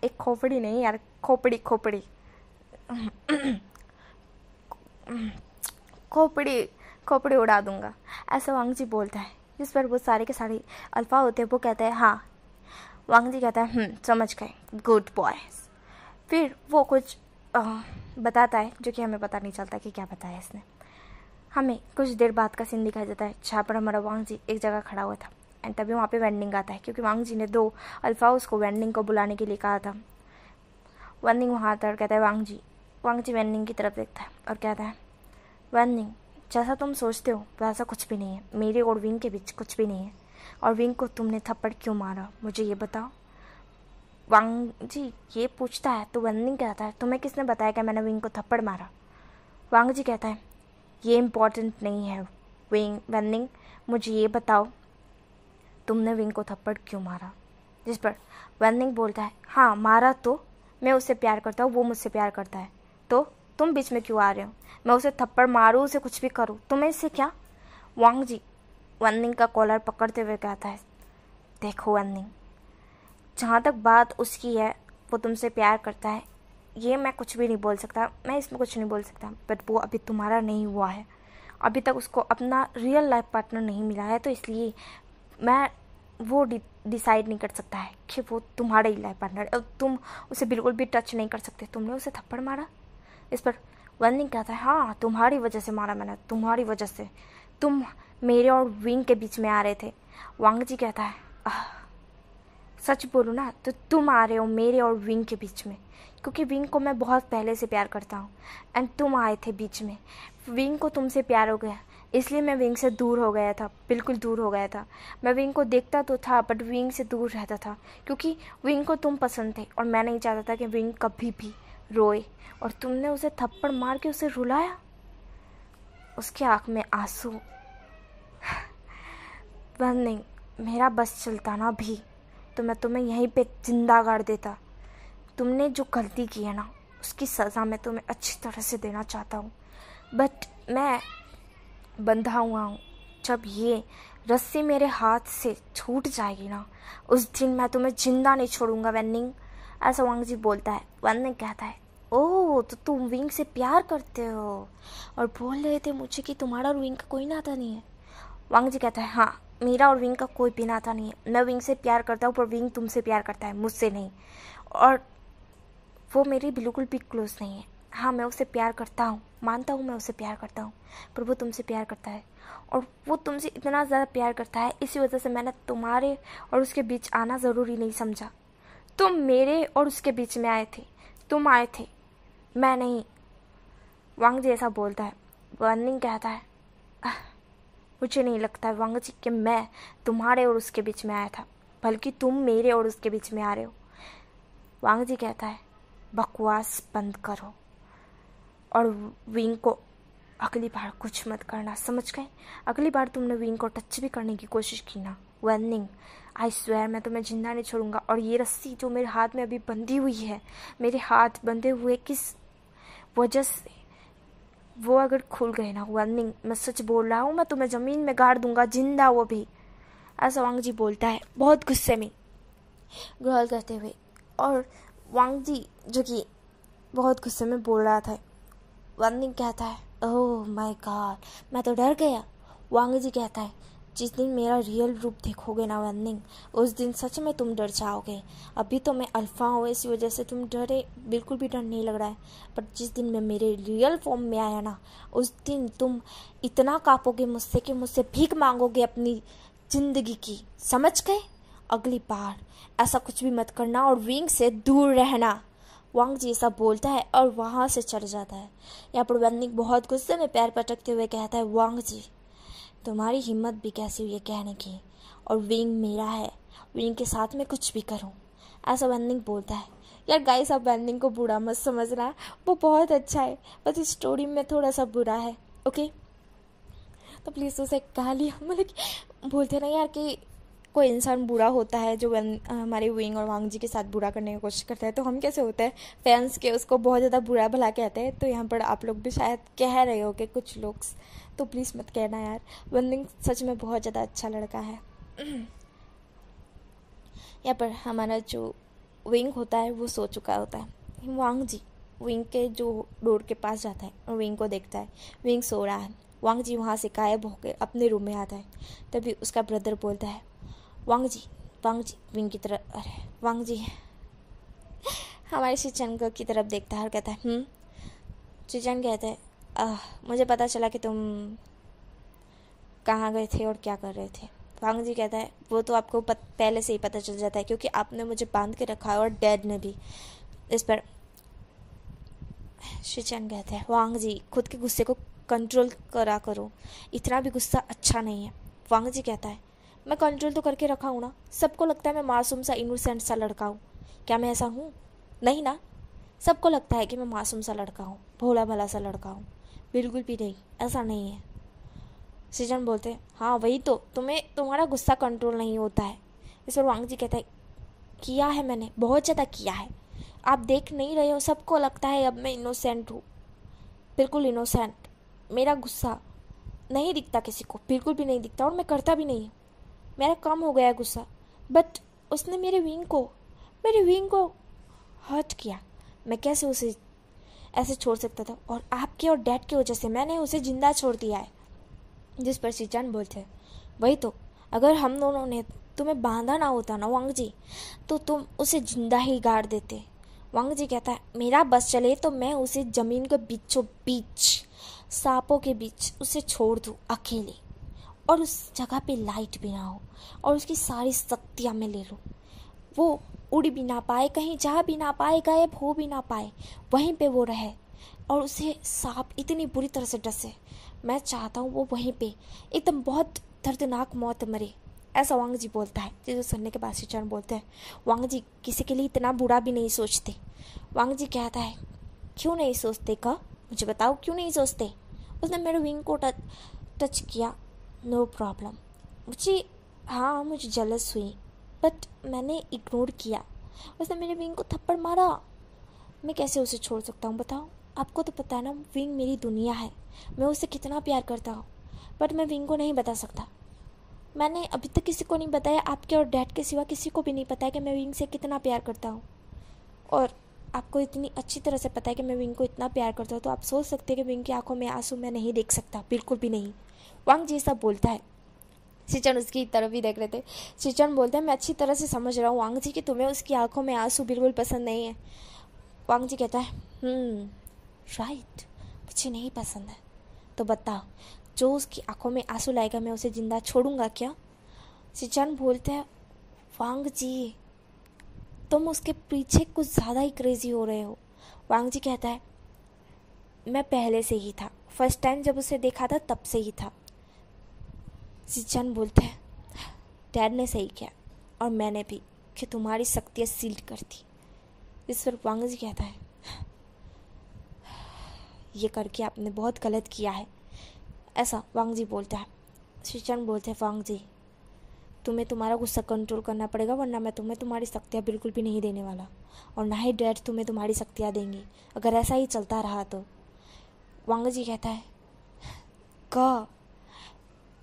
एक खोपड़ी नहीं यार, खोपड़ी खोपड़ी खोपड़ी खोपड़ी उड़ा दूंगा, ऐसा वांग जी बोलता है। जिस पर वो सारे के सारे अल्फा होते हैं वो कहते हैं हाँ। वांग जी कहता है समझ गए, गुड बॉयज। फिर वो कुछ बताता है जो कि हमें पता नहीं चलता कि क्या बताया इसने। हमें कुछ देर बाद का सीन दिखाया जाता है, जहाँ पर हमारा वांग जी एक जगह खड़ा हुआ था एंड तभी वहाँ पे वेंडिंग आता है, क्योंकि वांग जी ने 2 अल्फाउस को वेंडिंग को बुलाने के लिए कहा था। वेंडिंग वहाँ आता है और कहता है वांग जी वेंडिंग की तरफ देखता है और कहता है वेंडिंग जैसा तुम सोचते हो वैसा कुछ भी नहीं है, मेरे और विंग के बीच कुछ भी नहीं है। और विंग को तुमने थप्पड़ क्यों मारा मुझे ये बताओ। वांग जी ये पूछता है तो वेंडिंग कहता है तुम्हें किसने बताया कि मैंने विंग को थप्पड़ मारा। वांग जी कहता है ये इम्पोर्टेंट नहीं है वेंडिंग, मुझे ये बताओ तुमने विंग को थप्पड़ क्यों मारा। जिस पर वेंडिंग बोलता है हाँ मारा तो, मैं उससे प्यार करता हूँ, वो मुझसे प्यार करता है, तो तुम बीच में क्यों आ रहे हो। मैं उसे थप्पड़ मारूँ उसे कुछ भी करूँ तुम्हें इससे क्या। वांग जी वेंडिंग का कॉलर पकड़ते हुए कहता है देखो वेंडिंग जहाँ तक बात उसकी है वो तुमसे प्यार करता है, ये मैं कुछ भी नहीं बोल सकता, मैं इसमें कुछ नहीं बोल सकता, बट वो अभी तुम्हारा नहीं हुआ है, अभी तक उसको अपना रियल लाइफ पार्टनर नहीं मिला है, तो इसलिए मैं वो डिसाइड नहीं कर सकता है कि वो तुम्हारा ही लाइफ पार्टनर है। तुम उसे बिल्कुल भी टच नहीं कर सकते, तुमने उसे थप्पड़ मारा। इस पर वेंडिंग कहता है हाँ तुम्हारी वजह से मारा मैंने, तुम्हारी वजह से, तुम मेरे और विंग के बीच में आ रहे थे। वांग जी कहता है सच बोलूँ ना तो तुम आ रहे हो मेरे और विंग के बीच में, क्योंकि विंग को मैं बहुत पहले से प्यार करता हूँ एंड तुम आए थे बीच में। विंग को तुमसे प्यार हो गया इसलिए मैं विंग से दूर हो गया था, बिल्कुल दूर हो गया था। मैं विंग को देखता तो था बट विंग से दूर रहता था, क्योंकि विंग को तुम पसंद थे और मैं नहीं चाहता था कि विंग कभी भी रोए, और तुमने उसे थप्पड़ मार के उसे रुलाया। उसकी आँख में आंसू। नहीं मेरा बस चलता ना भी तो मैं तुम्हें यहीं पे जिंदा गाड़ देता। तुमने जो गलती की है ना उसकी सज़ा मैं तुम्हें अच्छी तरह से देना चाहता हूँ, बट मैं बंधा हुआ हूँ। जब ये रस्सी मेरे हाथ से छूट जाएगी ना उस दिन मैं तुम्हें जिंदा नहीं छोड़ूंगा वेंडिंग, ऐसा वांग जी बोलता है। वेंडिंग कहता है ओह तो तुम विंग से प्यार करते हो और बोल रहे थे मुझे कि तुम्हारा और विंग का कोई नाता नहीं है। वांग जी कहता है हाँ मेरा और विंग का कोई भी नाता नहीं है, मैं विंग से प्यार करता हूँ पर विंग तुमसे प्यार करता है, मुझसे नहीं, और वो मेरी बिल्कुल भी क्लोज नहीं है। हाँ, मैं उसे प्यार करता हूँ, मानता हूँ मैं उसे प्यार करता हूँ, पर वो तुमसे प्यार करता है और वो तुमसे इतना ज़्यादा प्यार करता है, इसी वजह से मैंने तुम्हारे और उसके बीच आना ज़रूरी नहीं समझा। तुम मेरे और उसके बीच में आए थे, तुम आए थे, मैं नहीं। वांग जी ऐसा बोलता है। वर्निंग कहता है, मुझे नहीं लगता है वांग जी कि मैं तुम्हारे और उसके बीच में आया था, बल्कि तुम मेरे और उसके बीच में आ रहे हो। वांग जी कहता है, बकवास बंद करो और विंग को अगली बार कुछ मत करना, समझ गए? अगली बार तुमने विंग को टच भी करने की कोशिश की ना, वर्निंग, आई स्वेयर मैं तुम्हें जिंदा नहीं छोड़ूंगा। और ये रस्सी जो मेरे हाथ में अभी बंधी हुई है, मेरे हाथ बंधे हुए किस वजह से, वो अगर खुल गए ना, वर्निंग, मैं सच बोल रहा हूँ, मैं तुम्हें ज़मीन में गाड़ दूंगा जिंदा, वो भी। ऐसा वांग जी बोलता है बहुत गुस्से में, ग्रोल करते हुए। और वांग जी जो कि बहुत गुस्से में बोल रहा था, वर्निंग कहता है, ओह माय गॉड, मैं तो डर गया। वांग जी कहता है, जिस दिन मेरा रियल रूप देखोगे ना वर्निंग, उस दिन सच में तुम डर जाओगे। अभी तो मैं अल्फा हूँ, इसी वजह से तुम डरे, बिल्कुल भी डर नहीं लग रहा है, पर जिस दिन मैं मेरे रियल फॉर्म में आया ना, उस दिन तुम इतना कांपोगे मुझसे कि मुझसे भीख मांगोगे अपनी जिंदगी की, समझ गए? अगली बार ऐसा कुछ भी मत करना और विंग से दूर रहना। वांग जी ऐसा बोलता है और वहाँ से चढ़ जाता है। यहाँ पर वर्निंग बहुत गुस्से में पैर पटकते हुए कहता है, वांग जी तुम्हारी हिम्मत भी कैसी हुई है कहने की, और विंग मेरा है, विंग के साथ में कुछ भी करूं, ऐसा वर्निंग बोलता है। यार गाइस, आप वर्निंग को बुरा मत समझना, वो बहुत अच्छा है, बस इस स्टोरी में थोड़ा सा बुरा है, ओके? तो प्लीज़ उसे गाली मतलब बोलते ना यार कि कोई इंसान बुरा होता है जो हमारे विंग और वांग जी के साथ बुरा करने की कोशिश करता है, तो हम कैसे होते हैं फैंस के उसको बहुत ज़्यादा बुरा भला कहते हैं। तो यहाँ पर आप लोग भी शायद कह रहे हो कि कुछ लोग, तो प्लीज़ मत कहना यार, वर्निंग सच में बहुत ज़्यादा अच्छा लड़का है। यहाँ पर हमारा जो विंग होता है वो सो चुका होता है। वांग जी विंग के जो डोर के पास जाता है और विंग को देखता है, विंग सो रहा है। वांग जी वहाँ से गायब होकर अपने रूम में आता है। तभी उसका ब्रदर बोलता है, वांग जी विंग की तरफ, अरे वांग जी हमारे शिचन की तरफ देखता है और कहता है, शिचन कहते हैं, मुझे पता चला कि तुम कहाँ गए थे और क्या कर रहे थे। वांग जी कहता है, वो तो आपको पहले से ही पता चल जाता है, क्योंकि आपने मुझे बांध के रखा है और डैड ने भी। इस पर शिचन कहते हैं, वांग जी खुद के गुस्से को कंट्रोल करा करो, इतना भी गुस्सा अच्छा नहीं है। वांग जी कहता है, मैं कंट्रोल तो करके रखा हूँ ना, सबको लगता है मैं मासूम सा इनोसेंट सा लड़का हूँ, क्या मैं ऐसा हूँ? नहीं ना, सबको लगता है कि मैं मासूम सा लड़का हूँ, भोला भला सा लड़का हूँ, बिल्कुल भी नहीं, ऐसा नहीं है। सीजन बोलते हैं, हाँ वही तो, तुम्हारा गुस्सा कंट्रोल नहीं होता है। इस पर वांग जी कहता है, किया है मैंने, बहुत ज़्यादा किया है, आप देख नहीं रहे हो, सबको लगता है अब मैं इनोसेंट हूँ, बिल्कुल इनोसेंट। मेरा गुस्सा नहीं दिखता किसी को, बिल्कुल भी नहीं दिखता, और मैं करता भी नहीं, मेरा कम हो गया है गुस्सा। बट उसने मेरे विंग को हर्ट किया, मैं कैसे उसे ऐसे छोड़ सकता था, और आपके और डैड की वजह से मैंने उसे जिंदा छोड़ दिया है। जिस पर शिचान बोलते हैं, वही तो, अगर हम दोनों ने तुम्हें बांधा ना होता ना वांग जी, तो तुम उसे जिंदा ही गाड़ देते। वांग जी कहता है, मेरा बस चले तो मैं उसे जमीन के बीचों बीच, सांपों के बीच उसे छोड़ दूँ अकेले, और उस जगह पे लाइट भी ना हो, और उसकी सारी शक्तियाँ मैं ले लूँ, वो उड़ भी ना पाए, कहीं जा भी ना पाए, गायब हो भी ना पाए, वहीं पे वो रहे, और उसे सांप इतनी बुरी तरह से डसे, मैं चाहता हूँ वो वहीं पे एकदम बहुत दर्दनाक मौत मरे। ऐसा वांग जी बोलता है। जिसे सुनने के बाद शिचन बोलते हैं, वांग जी किसी के लिए इतना बुरा भी नहीं सोचते। वांग जी कहता है, क्यों नहीं सोचते का, मुझे बताओ क्यों नहीं सोचते? उसने मेरे विंग को टच किया, नो प्रॉब्लम, मुझे जलस हुई, बट मैंने इग्नोर किया। उसने मेरे विंग को थप्पड़ मारा, मैं कैसे उसे छोड़ सकता हूँ बताओ? आपको तो पता है ना, विंग मेरी दुनिया है, मैं उसे कितना प्यार करता हूँ, बट मैं विंग को नहीं बता सकता। मैंने अभी तक किसी को नहीं बताया, आपके और डैड के सिवा किसी को भी नहीं पता है कि मैं विंग से कितना प्यार करता हूँ, और आपको इतनी अच्छी तरह से पता है कि मैं विंग को इतना प्यार करता हूँ, तो आप सोच सकते हैं कि विंग की आंखों में आंसू मैं नहीं देख सकता, बिल्कुल भी नहीं। वांग जी सब बोलता है। शिचन उसकी तरफ ही देख रहे थे। शिचन बोलते हैं, मैं अच्छी तरह से समझ रहा हूँ वांग जी कि तुम्हें उसकी आंखों में आंसू बिल्कुल पसंद नहीं है। वांग जी कहता है, राइट, मुझे नहीं पसंद है। तो बताओ, जो उसकी आंखों में आंसू लाएगा मैं उसे जिंदा छोड़ूंगा क्या? शिचान बोलते हैं, वांग जी तुम उसके पीछे कुछ ज़्यादा ही क्रेजी हो रहे हो। वांग जी कहता है, मैं पहले से ही था, फर्स्ट टाइम जब उसे देखा था तब से ही था। शिचान बोलते हैं, डैड ने सही किया और मैंने भी, कि तुम्हारी शक्तियाँ सील्ड कर दी। इस पर वांग जी कहता है, ये करके आपने बहुत गलत किया है, ऐसा वांग जी बोलता है। शिचान बोलते हैं, वांग जी तुम्हें तुम्हारा गुस्सा कंट्रोल करना पड़ेगा, वरना मैं तुम्हें तुम्हारी शक्तियाँ बिल्कुल भी नहीं देने वाला, और ना ही डैड तुम्हें तुम्हारी शक्तियाँ देंगी अगर ऐसा ही चलता रहा तो। वांग जी कहता है, का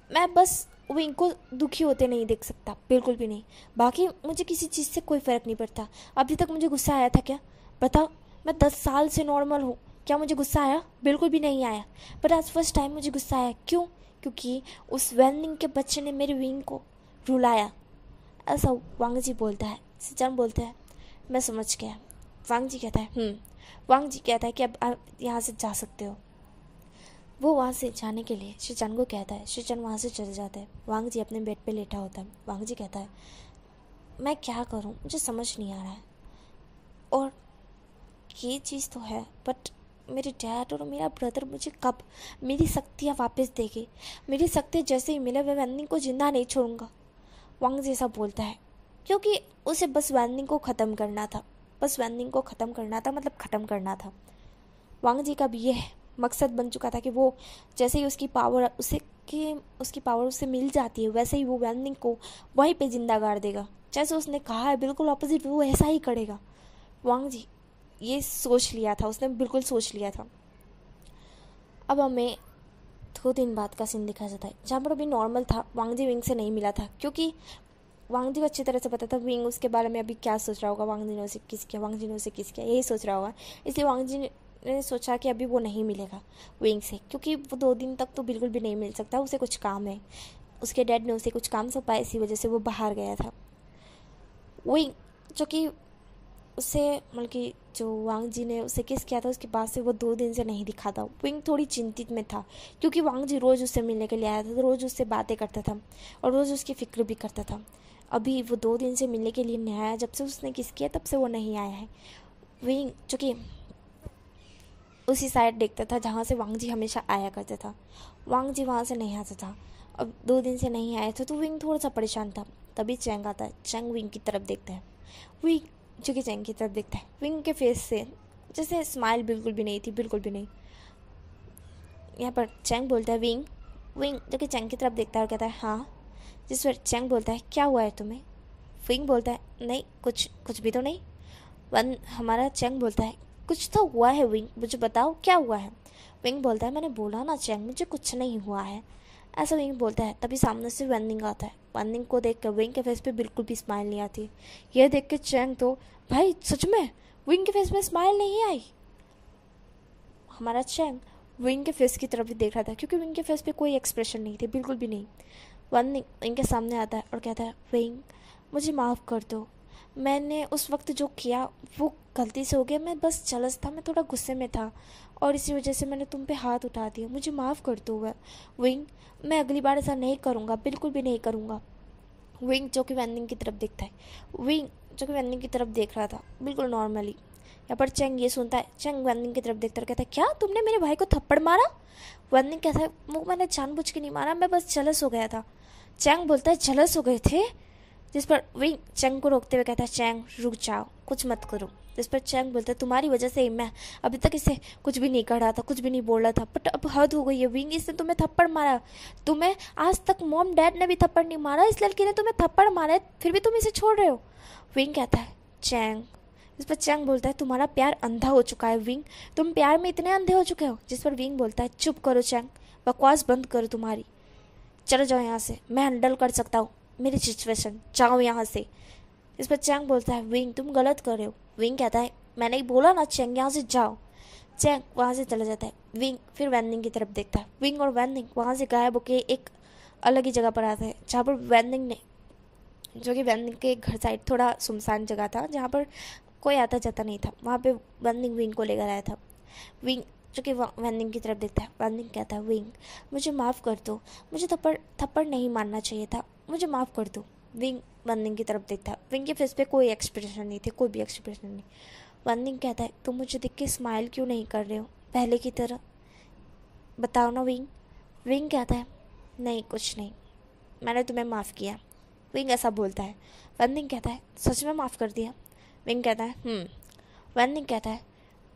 मैं बस विंग को दुखी होते नहीं देख सकता, बिल्कुल भी नहीं। बाकी मुझे किसी चीज़ से कोई फ़र्क नहीं पड़ता। अभी तक मुझे गुस्सा आया था क्या? बताओ, मैं 10 साल से नॉर्मल हूँ, क्या मुझे गुस्सा आया? बिल्कुल भी नहीं आया। बट आज फर्स्ट टाइम मुझे गुस्सा आया। क्यों? क्योंकि उस वैनिंग के बच्चे ने मेरे विंग को रुलाया, ऐसा वांग जी बोलता है। शिचान बोलता है, मैं समझ गया। वांग जी कहता है, वांग जी कहता है कि अब आप यहाँ से जा सकते हो। वो वहाँ से जाने के लिए शिचान को कहता है। शिचान वहाँ से चले जाता है। वांग जी अपने बेड पे लेटा होता है। वांग जी कहता है, मैं क्या करूँ, मुझे समझ नहीं आ रहा है, और ये चीज़ तो है, बट मेरे डैड और मेरा ब्रदर मुझे कब मेरी शक्तियाँ वापस देंगे? मेरी शक्ति जैसे ही मिले मैं वैनिंग को जिंदा नहीं छोड़ूंगा। वांग जी ऐसा बोलता है क्योंकि उसे बस वैनिंग को ख़त्म करना था, बस वैनिंग को ख़त्म करना था, मतलब ख़त्म करना था। वांग जी का भी ये मकसद बन चुका था कि वो जैसे ही उसकी पावर उसे मिल जाती है, वैसे ही वो वैनिंग को वहीं पे जिंदा गाड़ देगा। जैसे उसने कहा है बिल्कुल ऑपोजिट वो ऐसा ही करेगा। वांग जी ये सोच लिया था, उसने बिल्कुल सोच लिया था। अब हमें 2 दिन बाद का सीन दिखाया जाता है, जहाँ पर अभी नॉर्मल था। वांग जी विंग से नहीं मिला था क्योंकि वांग जी को अच्छी तरह से पता था विंग उसके बारे में अभी क्या सोच रहा होगा। वांग जी ने उसे किस किया, वांग जी ने उसे किस किया, यही सोच रहा होगा। इसलिए वांग जी ने सोचा कि अभी वो नहीं मिलेगा विंग से, क्योंकि वो 2 दिन तक तो बिल्कुल भी नहीं मिल सकता, उसे कुछ काम है। उसके डैड ने उसे कुछ काम सौंपा, इसी वजह से वो बाहर गया था। विंग जो कि उससे मतलब कि जो वांग जी ने उसे किस किया था उसके बाद से वो 2 दिन से नहीं दिखा था। विंग थोड़ी चिंतित में था क्योंकि वांग जी रोज़ उससे मिलने के लिए आया था, तो रोज़ उससे बातें करता था और रोज़ उसकी फिक्र भी करता था। अभी वो 2 दिन से मिलने के लिए नहीं आया, जब से उसने किस किया तब से वो नहीं आया है। विंग जो कि उसी साइड देखता था जहाँ से वांग जी हमेशा आया करता था। वांग जी वहाँ से नहीं आता था, अब 2 दिन से नहीं आया था, तो विंग थोड़ा सा परेशान था। तभी चैंग आता है। चैंग विंग की तरफ देखता है। विंग जो कि चैंग की तरफ देखता है। विंग के फेस से जैसे स्माइल बिल्कुल भी नहीं थी, बिल्कुल भी नहीं। यहाँ पर चैंग बोलता है, विंग। विंग जो कि चैंग की तरफ देखता है और कहता है, हाँ। जिस पर चैंग बोलता है, क्या हुआ है तुम्हें? विंग बोलता है, नहीं कुछ भी तो नहीं। हमारा चैंग बोलता है, कुछ तो हुआ है विंग, मुझे बताओ क्या हुआ है। विंग बोलता है, मैंने बोला ना चैंग, मुझे कुछ नहीं हुआ है, ऐसा विंग बोलता है। तभी सामने से वैनिंग आता है। वैनिंग को देख कर विंग के फेस पे बिल्कुल भी स्माइल नहीं आती। यह देख के चैंग तो, भाई सच में विंग के फेस में स्माइल नहीं आई। हमारा चैंग विंग के फेस की तरफ भी देख रहा था क्योंकि विंग के फेस पे कोई एक्सप्रेशन नहीं थे, बिल्कुल भी नहीं। वैनिंग विंग के सामने आता है और कहता है, विंग मुझे माफ़ कर दो, मैंने उस वक्त जो किया वो गलती से हो गया, मैं बस जलस था, मैं थोड़ा गुस्से में था और इसी वजह से मैंने तुम पे हाथ उठा दिया, मुझे माफ़ कर दो विंग, मैं अगली बार ऐसा नहीं करूँगा, बिल्कुल भी नहीं करूँगा। विंग जो कि वैनिंग की तरफ देखता है। विंग जो कि वैनिंग की तरफ देख रहा था बिल्कुल नॉर्मली। यहाँ पर चैंग ये सुनता है। चैंग वैनिंग की तरफ देखता है, कहता है, क्या तुमने मेरे भाई को थप्पड़ मारा? वैनिंग कहता है, वो मैंने जानबूझ के नहीं मारा, मैं बस जलस हो गया था। चैंग बोलता है, जलस हो गए थे? जिस पर विंग चैंग को रोकते हुए कहता है, चैंग रुक जाओ, कुछ मत करो। जिस पर चैंग बोलता है, तुम्हारी वजह से ही मैं अभी तक इसे कुछ भी नहीं कर रहा था, कुछ भी नहीं बोल रहा था, बट अब हद हो गई है विंग, इसने तुम्हें थप्पड़ मारा। तुम्हें आज तक मॉम डैड ने भी थप्पड़ नहीं मारा, इस लड़की ने तुम्हें थप्पड़ मारा है, फिर भी तुम इसे छोड़ रहे हो। विंग कहता है, चैंग। जिस पर चैंग बोलता है, तुम्हारा प्यार अंधा हो चुका है विंग, तुम प्यार में इतने अंधे हो चुके हो। जिस पर विंग बोलता है, चुप करो चैंग, बकवास बंद करो तुम्हारी, चले जाओ यहाँ से, मैं हैंडल कर सकता हूँ मेरी सिचुएशन, जाओ यहाँ से। इस पर चैंग बोलता है, विंग तुम गलत कर रहे हो। विंग कहता है, मैंने ही बोला ना चैंग यहाँ से जाओ। चैंग वहाँ से चला जाता है। विंग फिर वैनिंग की तरफ देखता है। विंग और वैनिंग वहाँ से गायब होकर एक अलग ही जगह पर आते हैं, जहाँ पर वैनिंग ने, जो कि वैनिंग के घर साइड थोड़ा सुनसान जगह था जहाँ पर कोई आता जाता नहीं था, वहाँ पे वैनिंग विंग को लेकर आया था। विंग जो कि वैनिंग की तरफ देखता है। वैनिंग कहता है विंग मुझे माफ़ कर दो, मुझे थप्पड़ नहीं मारना चाहिए था, मुझे माफ़ कर दो। विंग वैनिंग की तरफ देखता है। विंग के फेस पे कोई एक्सप्रेशन नहीं थे, कोई भी एक्सप्रेशन नहीं। वैनिंग कहता है तुम मुझे देख के स्माइल क्यों नहीं कर रहे हो पहले की तरह, बताओ ना विंग। विंग कहता है नहीं कुछ नहीं, मैंने तुम्हें माफ़ किया। विंग ऐसा बोलता है। वैनिंग कहता है सच में माफ़ कर दिया। विंग कहता है वैनिंग कहता है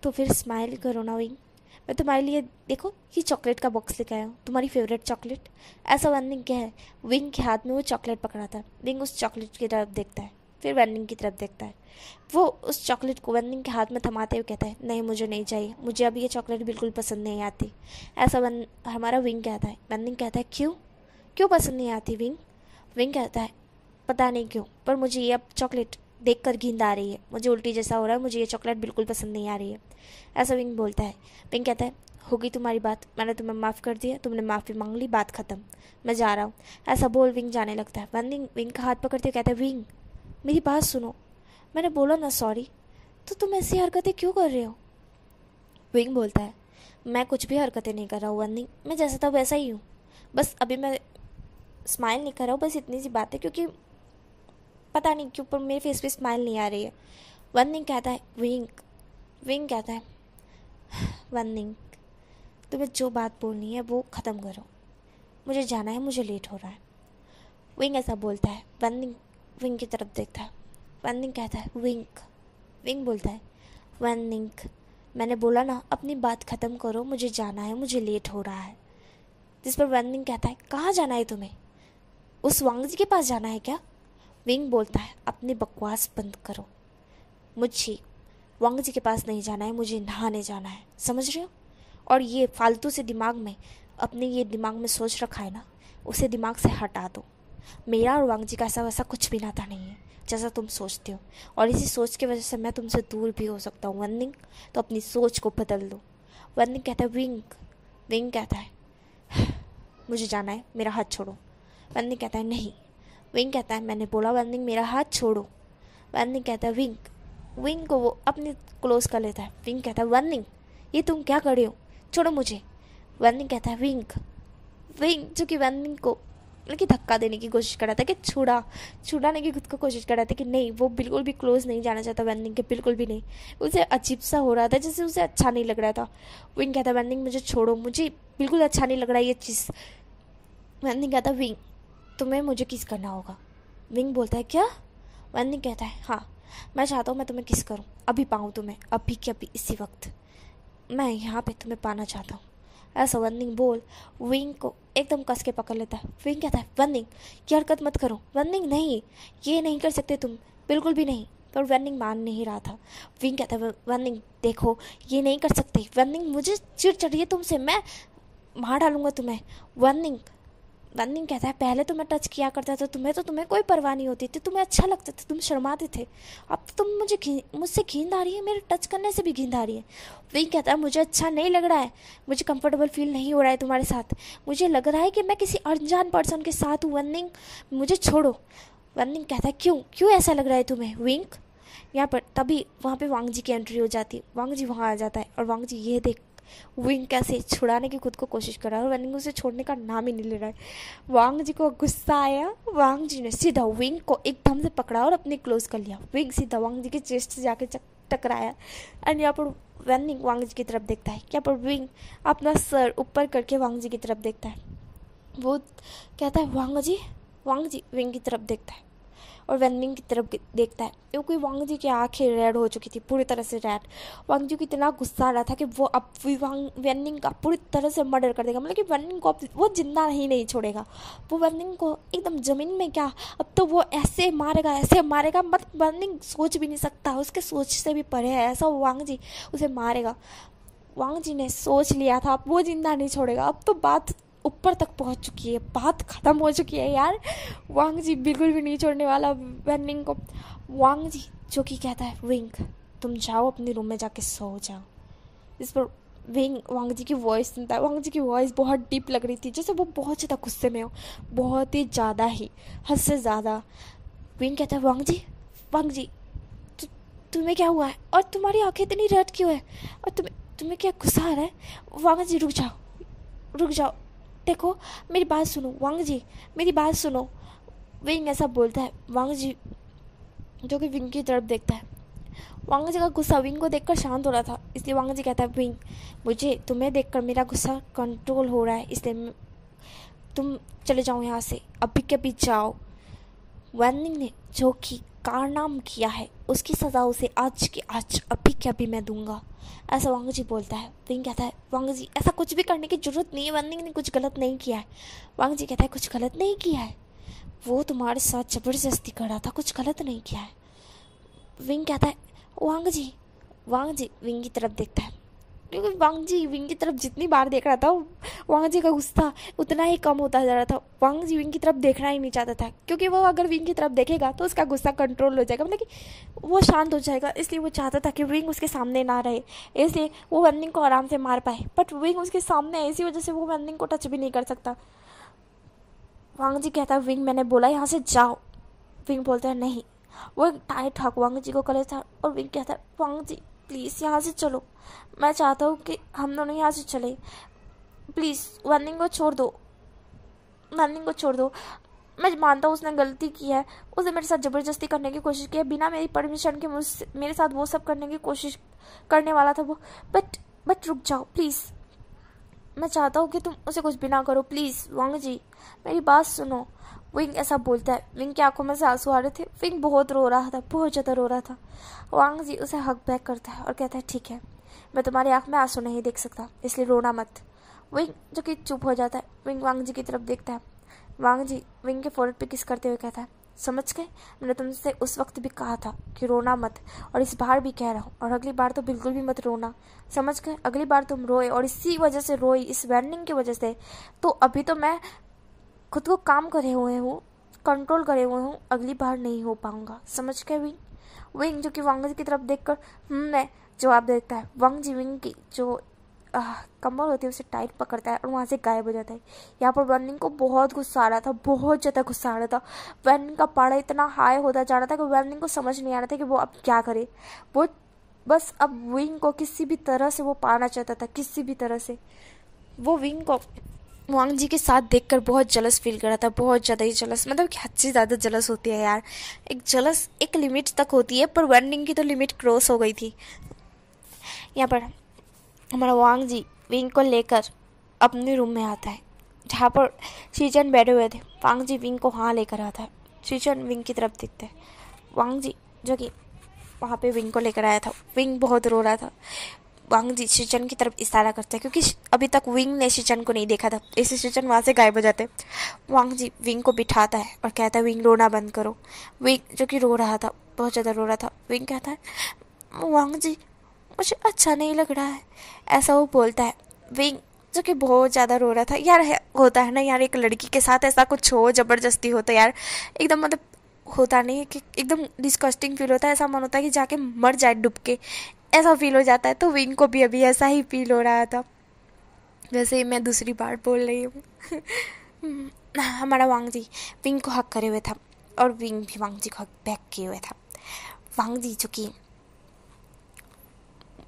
तो फिर स्माइल करो ना विंग, मैं तुम्हारे लिए देखो ये चॉकलेट का बॉक्स लेकर आया हूँ, तुम्हारी फेवरेट चॉकलेट। ऐसा वैनिंग क्या है, विंग के हाथ में वो चॉकलेट पकड़ा था। विंग उस चॉकलेट की तरफ देखता है, फिर वैनिंग की तरफ देखता है। वो उस चॉकलेट को वैनिंग के हाथ में थमाते हुए कहता है नहीं मुझे नहीं चाहिए, मुझे अभी ये चॉकलेट बिल्कुल पसंद नहीं आती। ऐसा हमारा विंग कहता है। वैनिंग कहता है क्यों क्यों पसंद नहीं आती विंग। विंग कहता है पता नहीं क्यों, पर मुझे ये अब चॉकलेट देख कर नींद आ रही है, मुझे उल्टी जैसा हो रहा है, मुझे ये चॉकलेट बिल्कुल पसंद नहीं आ रही है। ऐसा विंग बोलता है। विंग कहता है होगी तुम्हारी बात, मैंने तुम्हें माफ़ कर दिया, तुमने माफ़ी मांग ली, बात ख़त्म, मैं जा रहा हूँ। ऐसा बोल विंग जाने लगता है। विंग का हाथ पकड़ते कहता है विंग मेरी बात सुनो, मैंने बोला ना सॉरी, तो तुम ऐसी हरकतें क्यों कर रहे हो। विंग बोलता है मैं कुछ भी हरकतें नहीं कर रहा हूँ वैनिंग, मैं जैसा था वैसा ही हूँ, बस अभी मैं स्माइल नहीं कर रहा हूँ, बस इतनी सी बात है, क्योंकि पता नहीं क्यों पर मेरे फेस पे स्माइल नहीं आ रही है। वैनिंग कहता है विंग कहता है वैनिंग तुम्हें जो बात बोलनी है वो ख़त्म करो, मुझे जाना है, मुझे लेट हो रहा है। विंग ऐसा बोलता है। विंग की तरफ देखता है। वैनिंग कहता है विंग बोलता है वैनिंग मैंने बोला ना अपनी बात ख़त्म करो, मुझे जाना है, मुझे लेट हो रहा है। जिस पर वैनिंग कहता है कहाँ जाना है तुम्हें, उस वांग जी के पास जाना है क्या। विंग बोलता है अपनी बकवास बंद करो, मुझे वांग जी के पास नहीं जाना है, मुझे नहाने जाना है, समझ रहे हो। और ये फालतू से दिमाग में अपने ये दिमाग में सोच रखा है ना, उसे दिमाग से हटा दो। मेरा और वांग जी का ऐसा वैसा कुछ भी नाता नहीं है जैसा तुम सोचते हो, और इसी सोच की वजह से मैं तुमसे दूर भी हो सकता हूँ वैनिंग, तो अपनी सोच को बदल दो। वैनिंग कहता है विंग कहता है मुझे जाना है, मेरा हाथ छोड़ो। वैनिंग कहता है नहीं। विंग कहता है मैंने बोला वैनिंग मेरा हाथ छोड़ो। वैनिंग कहता है विंग को वो अपनी क्लोज कर लेता है। विंग कहता है वैनिंग ये तुम क्या कर रहे हो, छोड़ो मुझे। वैनिंग कहता है विंग जो कि वैनिंग को लेकिन धक्का देने की कोशिश कर रहा था, कि छुड़ाने की खुद को कोशिश कर रहा था, कि नहीं वो बिल्कुल भी क्लोज नहीं जाना चाहता वैनिंग के, बिल्कुल भी नहीं। उसे अजीब सा हो रहा था, जैसे उसे अच्छा नहीं लग रहा था। विंग कहता है वैनिंग मुझे छोड़ो, मुझे बिल्कुल अच्छा नहीं लग रहा है ये चीज़। वैनिंग कहता है विंग तुम्हें मुझे किस करना होगा। विंग बोलता है क्या। वैनिंग कहता है हाँ मैं चाहता हूँ मैं तुम्हें किस करूँ, अभी पाऊँ तुम्हें, अभी के अभी इसी वक्त मैं यहाँ पे तुम्हें पाना चाहता हूँ। ऐसा वैनिंग बोल विंग को एकदम कस के पकड़ लेता है। विंग कहता है वैनिंग ये हरकत मत करो। वैनिंग नहीं ये नहीं कर सकते तुम, बिल्कुल भी नहीं। पर वैनिंग मान नहीं रहा था। विंग कहता है वैनिंग देखो ये नहीं कर सकते। वैनिंग मुझे चिढ़ चढ़ रही है तुमसे, मैं मार डालूंगा तुम्हें। वैनिंग कहता है पहले तो मैं टच किया करता था तुम्हें, तो तुम्हें कोई परवाह नहीं होती थी, तुम्हें अच्छा लगता था, तुम शर्माते थे। अब तो तुम मुझसे घिन आ रही है, मेरे टच करने से भी घिन आ रही है। विंग कहता है मुझे अच्छा नहीं लग रहा है, मुझे कंफर्टेबल फील नहीं हो रहा है तुम्हारे साथ, मुझे लग रहा है कि मैं किसी अनजान पर्सन के साथ हूँ। वैनिंग मुझे छोड़ो। वैनिंग कहता है क्यों ऐसा लग रहा है तुम्हें विंग। यहाँ पर तभी वहाँ पे वांग जी की एंट्री हो जाती है। वांग जी वहाँ आ जाता है और वांग जी ये देख विंग कैसे छुड़ाने की खुद को कोशिश कर रहा है और वैनिंग उसे छोड़ने का नाम ही नहीं ले रहा है। वांग जी को गुस्सा आया, वांग जी ने सीधा विंग को एकदम से पकड़ा और अपने क्लोज कर लिया। विंग सीधा वांग जी के चेस्ट से जाके टकराया एंड यहाँ पर वैनिंग वांग जी की तरफ देखता है। यहाँ पर विंग अपना सर ऊपर करके वांग जी की तरफ देखता है। वो कहता है वांग जी विंग की तरफ देखता है और वैनिंग की तरफ देखता है, क्योंकि वांग जी की आंखें रेड हो चुकी थी, पूरी तरह से रेड। वांग जी को इतना गुस्सा आ रहा था कि वो अब वैनिंग का पूरी तरह से मर्डर कर देगा, मतलब कि वैनिंग को अब वो जिंदा नहीं छोड़ेगा। वो वैनिंग को एकदम ज़मीन में क्या, अब तो वो ऐसे मारेगा मत, वैनिंग सोच भी नहीं सकता, उसके सोच से भी परे है, ऐसा वांग जी उसे मारेगा। वांग जी ने सोच लिया था अब वो जिंदा नहीं छोड़ेगा, अब तो बात ऊपर तक पहुंच चुकी है, बात ख़त्म हो चुकी है यार। वांग जी बिल्कुल भी नहीं छोड़ने वाला वैनिंग को। वांग जी जो कि कहता है विंग तुम जाओ अपने रूम में जाके सो जाओ। इस पर विंग वांग जी की वॉइस सुनता है। वांग जी की वॉइस बहुत डीप लग रही थी, जैसे वो बहुत ज़्यादा गुस्से में हो, बहुत ही ज़्यादा ही, हद से ज़्यादा। विंग कहता है वांग जी तुम्हें क्या हुआ है और तुम्हारी आंखें इतनी रेड क्यों है और तुम्हें क्या गुस्सा आ रहा है? वांग जी रुक जाओ, देखो मेरी बात सुनो वांग जी, मेरी बात सुनो। विंग ऐसा बोलता है। वांग जी जो कि विंग की तरफ देखता है। वांग जी का गुस्सा विंग को देखकर शांत हो रहा था, इसलिए वांग जी कहता है विंग, मुझे तुम्हें देखकर मेरा गुस्सा कंट्रोल हो रहा है, इसलिए तुम चले जाओ यहाँ से, अभी के अभी जाओ। वैनिंग ने जो कि कारनाम किया है उसकी सज़ा उसे आज के आज अभी के अभी मैं दूंगा, ऐसा वांग जी बोलता है। विंग कहता है वांग जी ऐसा कुछ भी करने की जरूरत नहीं है, वैनिंग ने कुछ गलत नहीं किया है। वांग जी कहता है कुछ गलत नहीं किया है, वो तुम्हारे साथ ज़बरदस्ती कर रहा था, कुछ गलत नहीं किया है। विंग कहता है वांग जी विंग की तरफ देखता है, क्योंकि वांग जी विंग की तरफ जितनी बार देख रहा था वांग जी का गुस्सा उतना ही कम होता जा रहा था। वांग जी विंग की तरफ देखना ही नहीं चाहता था, क्योंकि वो अगर विंग की तरफ देखेगा तो उसका गुस्सा कंट्रोल हो जाएगा, मतलब कि वो शांत हो जाएगा, इसलिए वो चाहता था कि विंग उसके सामने ना रहे, इसलिए वो वैनिंग को आराम से मार पाए। बट विंग उसके सामने है, इसी वजह से वो वैनिंग को टच भी नहीं कर सकता। वांग जी कहता है विंग मैंने बोला यहाँ से जाओ। विंग बोलता है नहीं। वो टाइट हक वांग जी को करे था और विंग कहता है वांग जी प्लीज़ यहाँ से चलो, मैं चाहता हूँ कि हम दोनों यहाँ से चले, प्लीज़ वैनिंग को छोड़ दो, वैनिंग को छोड़ दो। मैं मानता हूँ उसने गलती की है, उसने मेरे साथ ज़बरदस्ती करने की कोशिश की है, बिना मेरी परमिशन के मेरे साथ वो सब करने की कोशिश करने वाला था वो। बट रुक जाओ प्लीज़, मैं चाहता हूँ कि तुम उसे कुछ भी ना करो, प्लीज़ वांग जी मेरी बात सुनो। विंग ऐसा बोलता है। विंग की आंखों में से आंसू आ रहे थे, विंग बहुत रो रहा था, बहुत ज़्यादा रो रहा था। वांग जी उसे हक बैक करता है और कहता है ठीक है, मैं तुम्हारी आंख में आंसू नहीं देख सकता, इसलिए रोना मत। विंग जो कि चुप हो जाता है। विंग वांग जी की तरफ देखता है। वांग जी विंग के फोrehead पे किस करते हुए कहता है समझ गए, मैंने तुमसे उस वक्त भी कहा था कि रोना मत, और इस बार भी कह रहा हूँ, और अगली बार तो बिल्कुल भी मत रोना, समझ गए। अगली बार तुम रोए और इसी वजह से रोई, इस वैनिंग की वजह से, तो अभी तो मैं खुद को काम करे हुए हूँ, कंट्रोल करे हुए हूँ, अगली बार नहीं हो पाऊंगा, समझ गए विंग। विंग जो कि वांग जी की तरफ देखकर मैं जवाब देता है। वांग जी विंग की जो कमर होती है उसे टाइट पकड़ता है और वहाँ से गायब हो जाता है। यहाँ पर वैनिंग को बहुत गुस्सा आ रहा था, बहुत ज़्यादा गुस्सा आ रहा था। वैनिंग का पारा इतना हाई होता जा रहा था कि वैनिंग को समझ नहीं आ रहा था कि वो अब क्या करे। वो बस अब विंग को किसी भी तरह से वो पाना चाहता था, किसी भी तरह से। वो विंग को वांग जी के साथ देखकर बहुत जलस फील कर रहा था, बहुत ज़्यादा ही जलस, मतलब कि हद से ज़्यादा जलस होती है यार। एक जलस एक लिमिट तक होती है, पर वैनिंग की तो लिमिट क्रॉस हो गई थी। यहाँ पर हमारा वांग जी विंग को लेकर अपने रूम में आता है, जहाँ पर शीचन बैठे हुए थे। वांग जी विंग को वहाँ लेकर आता है। शीचन विंग की तरफ देखते हैं। वांग जी जो कि वहाँ पे विंग को लेकर आया था, विंग बहुत रो रहा था। वांग जी शीचन की तरफ इशारा करते हैं, क्योंकि अभी तक विंग ने शीचन को नहीं देखा था, इसलिए शीचन वहाँ से गायब हो जाते। वांग जी विंग को बिठाता है और कहता है विंग रोना बंद करो। विंग जो कि रो रहा था, बहुत ज़्यादा रो रहा था। विंग कहता है वांग जी मुझे अच्छा नहीं लग रहा है, ऐसा वो बोलता है। विंग जो कि बहुत ज़्यादा रो रहा था। यार होता है ना यार, एक लड़की के साथ ऐसा कुछ हो, ज़बरदस्ती हो तो यार एकदम मतलब होता नहीं है कि एकदम डिस्कस्टिंग फील होता है, ऐसा मन होता है कि जाके मर जाए डूब के, ऐसा फील हो जाता है। तो विंग को भी अभी ऐसा ही फील हो रहा था। वैसे ही मैं दूसरी बार बोल रही हूँ। हमारा वांग जी विंग को हक करे हुए था और विंग भी वांग जी को हक बैक किए हुए था। वांग जी जो कि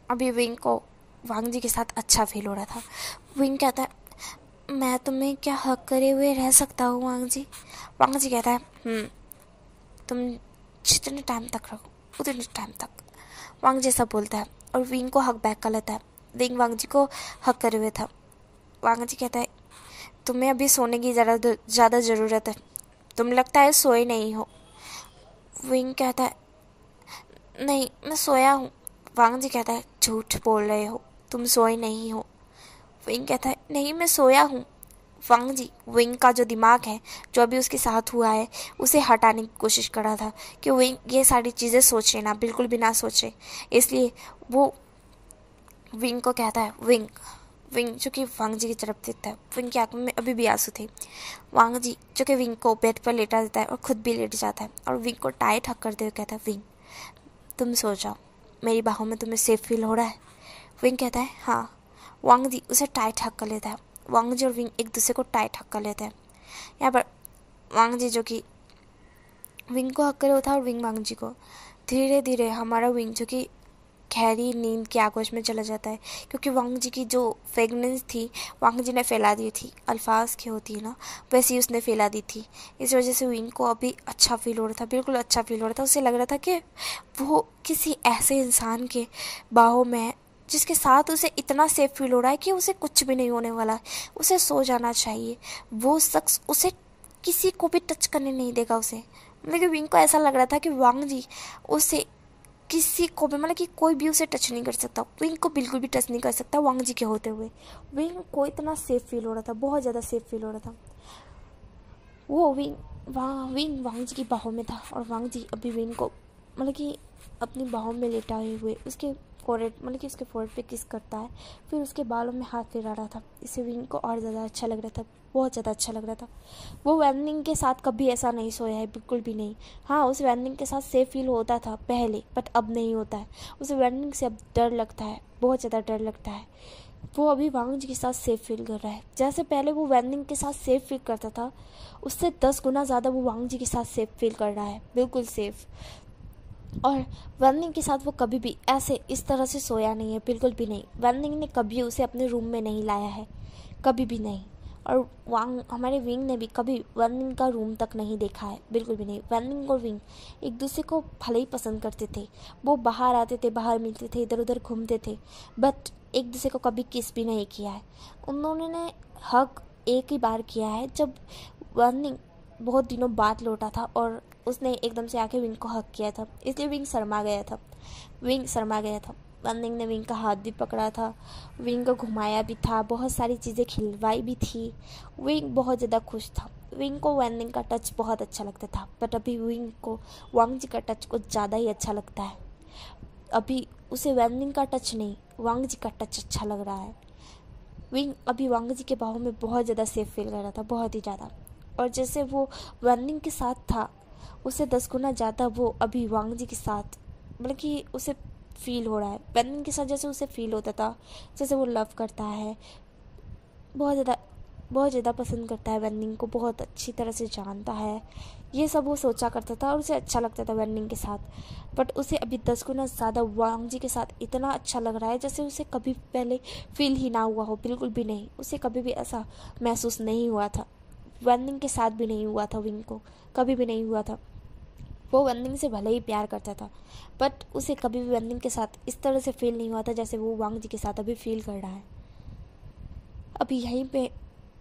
अभी विंग को वांग जी के साथ अच्छा फील हो रहा था। विंग कहता है मैं तुम्हें क्या हक करे हुए रह सकता हूँ वांग जी। वांग जी कहता है तुम जितने टाइम तक रहो उतने टाइम तक। वांग जी सब बोलता है और विंग को हक बैक कर लेता है। विंग वांग जी को हक करे हुए था। वांग जी कहता है तुम्हें अभी सोने की ज़्यादा ज़रूरत है, तुम लगता है सोए नहीं हो। विंग कहता है नहीं मैं सोया हूँ। वांग जी कहता है झूठ बोल रहे हो, तुम सोए नहीं हो। विंग कहता है नहीं मैं सोया हूँ। वांग जी विंग का जो दिमाग है, जो अभी उसके साथ हुआ है, उसे हटाने की कोशिश कर रहा था कि विंग ये सारी चीज़ें सोचे ना, बिल्कुल भी ना सोचे। इसलिए वो विंग को कहता है विंग जो कि वांग जी की तरफ देखता है। विंग की आंखों में अभी भी आंसू थे। वांग जी जो कि विंग को बेड पर लेटा देता है और खुद भी लेट जाता है और विंग को टाइट हक करते हुए कहता है विंग तुम सो जाओ, मेरी बाहों में तुम्हें सेफ फील हो रहा है। विंग कहता है हाँ। वांग जी उसे टाइट हक कर लेता है। वांग जी और विंग एक दूसरे को टाइट हक कर लेते हैं। यहाँ पर वांग जी जो कि विंग को हक करे हुआ था और विंग वांग जी को। धीरे धीरे हमारा विंग जो कि गहरी नींद के आगोश में चला जाता है, क्योंकि वांग जी की जो फ्रेगनेंस थी वांग जी ने फैला दी थी, अल्फाज की होती है ना वैसे ही उसने फैला दी थी। इस वजह से विंग को अभी अच्छा फील हो रहा था, बिल्कुल अच्छा फील हो रहा था। उसे लग रहा था कि वो किसी ऐसे इंसान के बाहों में है जिसके साथ उसे इतना सेफ फील हो रहा है कि उसे कुछ भी नहीं होने वाला, उसे सो जाना चाहिए। वो शख्स उसे किसी को भी टच करने नहीं देगा उसे। मतलब कि विंग को ऐसा लग रहा था कि वांग जी उसे किसी को भी, मतलब कि कोई भी उसे टच नहीं कर सकता, विंग को बिल्कुल भी टच नहीं कर सकता वांग जी के होते हुए। विंग को इतना सेफ फील हो रहा था, बहुत ज़्यादा सेफ फील हो रहा था। वो विंग वांग जी की बाहों में था और वांग जी अभी विंग को मतलब कि अपनी बाहों में लेटाए हुए उसके फोरहेड, मतलब कि उसके फोरहेड पे किस करता है, फिर उसके बालों में हाथ फिरा रहा था। इससे विंग को और ज़्यादा अच्छा लग रहा था, बहुत ज़्यादा अच्छा लग रहा था। वो वैनिंग के साथ कभी ऐसा नहीं सोया है, बिल्कुल भी नहीं। हाँ, उस वैनिंग के साथ सेफ फील होता था पहले, बट अब नहीं होता है। उसे वैनिंग से अब डर लगता है, बहुत ज़्यादा डर लगता है। वो अभी वांग जी के साथ सेफ फील कर रहा है। जैसे पहले वो वैनिंग के साथ सेफ फील करता था, उससे 10 गुना ज़्यादा वो वांग जी के साथ सेफ फील कर रहा है, बिल्कुल सेफ। और वैनिंग के साथ वो कभी भी ऐसे इस तरह से सोया नहीं है, बिल्कुल भी नहीं। वैनिंग ने कभी उसे अपने रूम में नहीं लाया है, कभी भी नहीं। और हमारे विंग ने भी कभी वैनिंग का रूम तक नहीं देखा है, बिल्कुल भी नहीं। वैनिंग और विंग एक दूसरे को भले ही पसंद करते थे, वो बाहर आते थे, बाहर मिलते थे, इधर उधर घूमते थे, बट एक दूसरे को कभी किस भी नहीं किया है। उन्होंने हक एक ही बार किया है, जब वैनिंग बहुत दिनों बाद लौटा था और उसने एकदम से आके विंग को हक किया था, इसलिए विंग शर्मा गया था। वैनिंग ने विंग का हाथ भी पकड़ा था, विंग को घुमाया भी था, बहुत सारी चीज़ें खिलवाई भी थी। विंग बहुत ज़्यादा खुश था। विंग को वैनिंग का टच बहुत अच्छा लगता था, बट अभी विंग को वांग जी का टच कुछ ज़्यादा ही अच्छा लगता है। अभी उसे वैनिंग का टच नहीं, वांग जी का टच अच्छा लग रहा है। विंग अभी वांग जी के बाहों में बहुत ज़्यादा सेफ फील कर रहा था, बहुत ही ज़्यादा। और जैसे वो वैनिंग के साथ था, उससे 10 गुना ज़्यादा वो अभी वांग जी के साथ, मतलब कि उसे फील हो रहा है वैनिंग के साथ, जैसे उसे फील होता था, जैसे वो लव करता है, बहुत ज़्यादा पसंद करता है वैनिंग को, बहुत अच्छी तरह से जानता है। ये सब वो सोचा करता था और उसे अच्छा लगता था वैनिंग के साथ, बट उसे अभी 10 गुना ज़्यादा वांग जी के साथ इतना अच्छा लग रहा है जैसे उसे कभी पहले फील ही ना हुआ हो, बिल्कुल भी नहीं। उसे कभी भी ऐसा महसूस नहीं हुआ था, वैनिंग के साथ भी नहीं हुआ था, विंग को कभी भी नहीं हुआ था। वो वैनिंग से भले ही प्यार करता था, बट उसे कभी भी वैनिंग के साथ इस तरह से फील नहीं हुआ था जैसे वो वांग जी के साथ अभी फील कर रहा है। अभी यहीं पे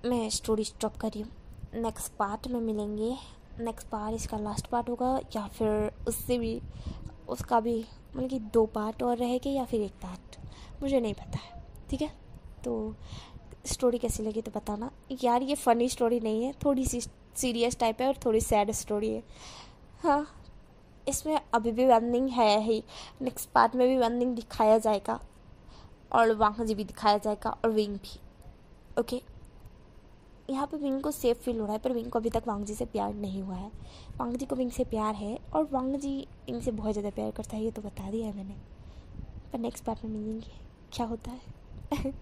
मैं स्टोरी स्टॉप कर रही हूँ। नेक्स्ट पार्ट में मिलेंगे। नेक्स्ट पार्ट इसका लास्ट पार्ट होगा या फिर उससे भी उसका भी मतलब कि 2 पार्ट और रहेंगे या फिर 1 पार्ट, मुझे नहीं पता है। ठीक है, तो स्टोरी कैसी लगी तो बताना यार। ये फ़नी स्टोरी नहीं है, थोड़ी सी सीरियस टाइप है और थोड़ी सैड स्टोरी है। हाँ, इसमें अभी भी वैनिंग है ही, नेक्स्ट पार्ट में भी वैनिंग दिखाया जाएगा और वांग जी भी दिखाया जाएगा और विंग भी। ओके, यहाँ पे विंग को सेफ फील हो रहा है, पर विंग को अभी तक वांग जी से प्यार नहीं हुआ है। वांग जी को विंग से प्यार है और वांग जी विंग से बहुत ज़्यादा प्यार करता है, ये तो बता दिया है मैंने। पर नेक्स्ट पार्ट में मिलेंगे क्या होता है।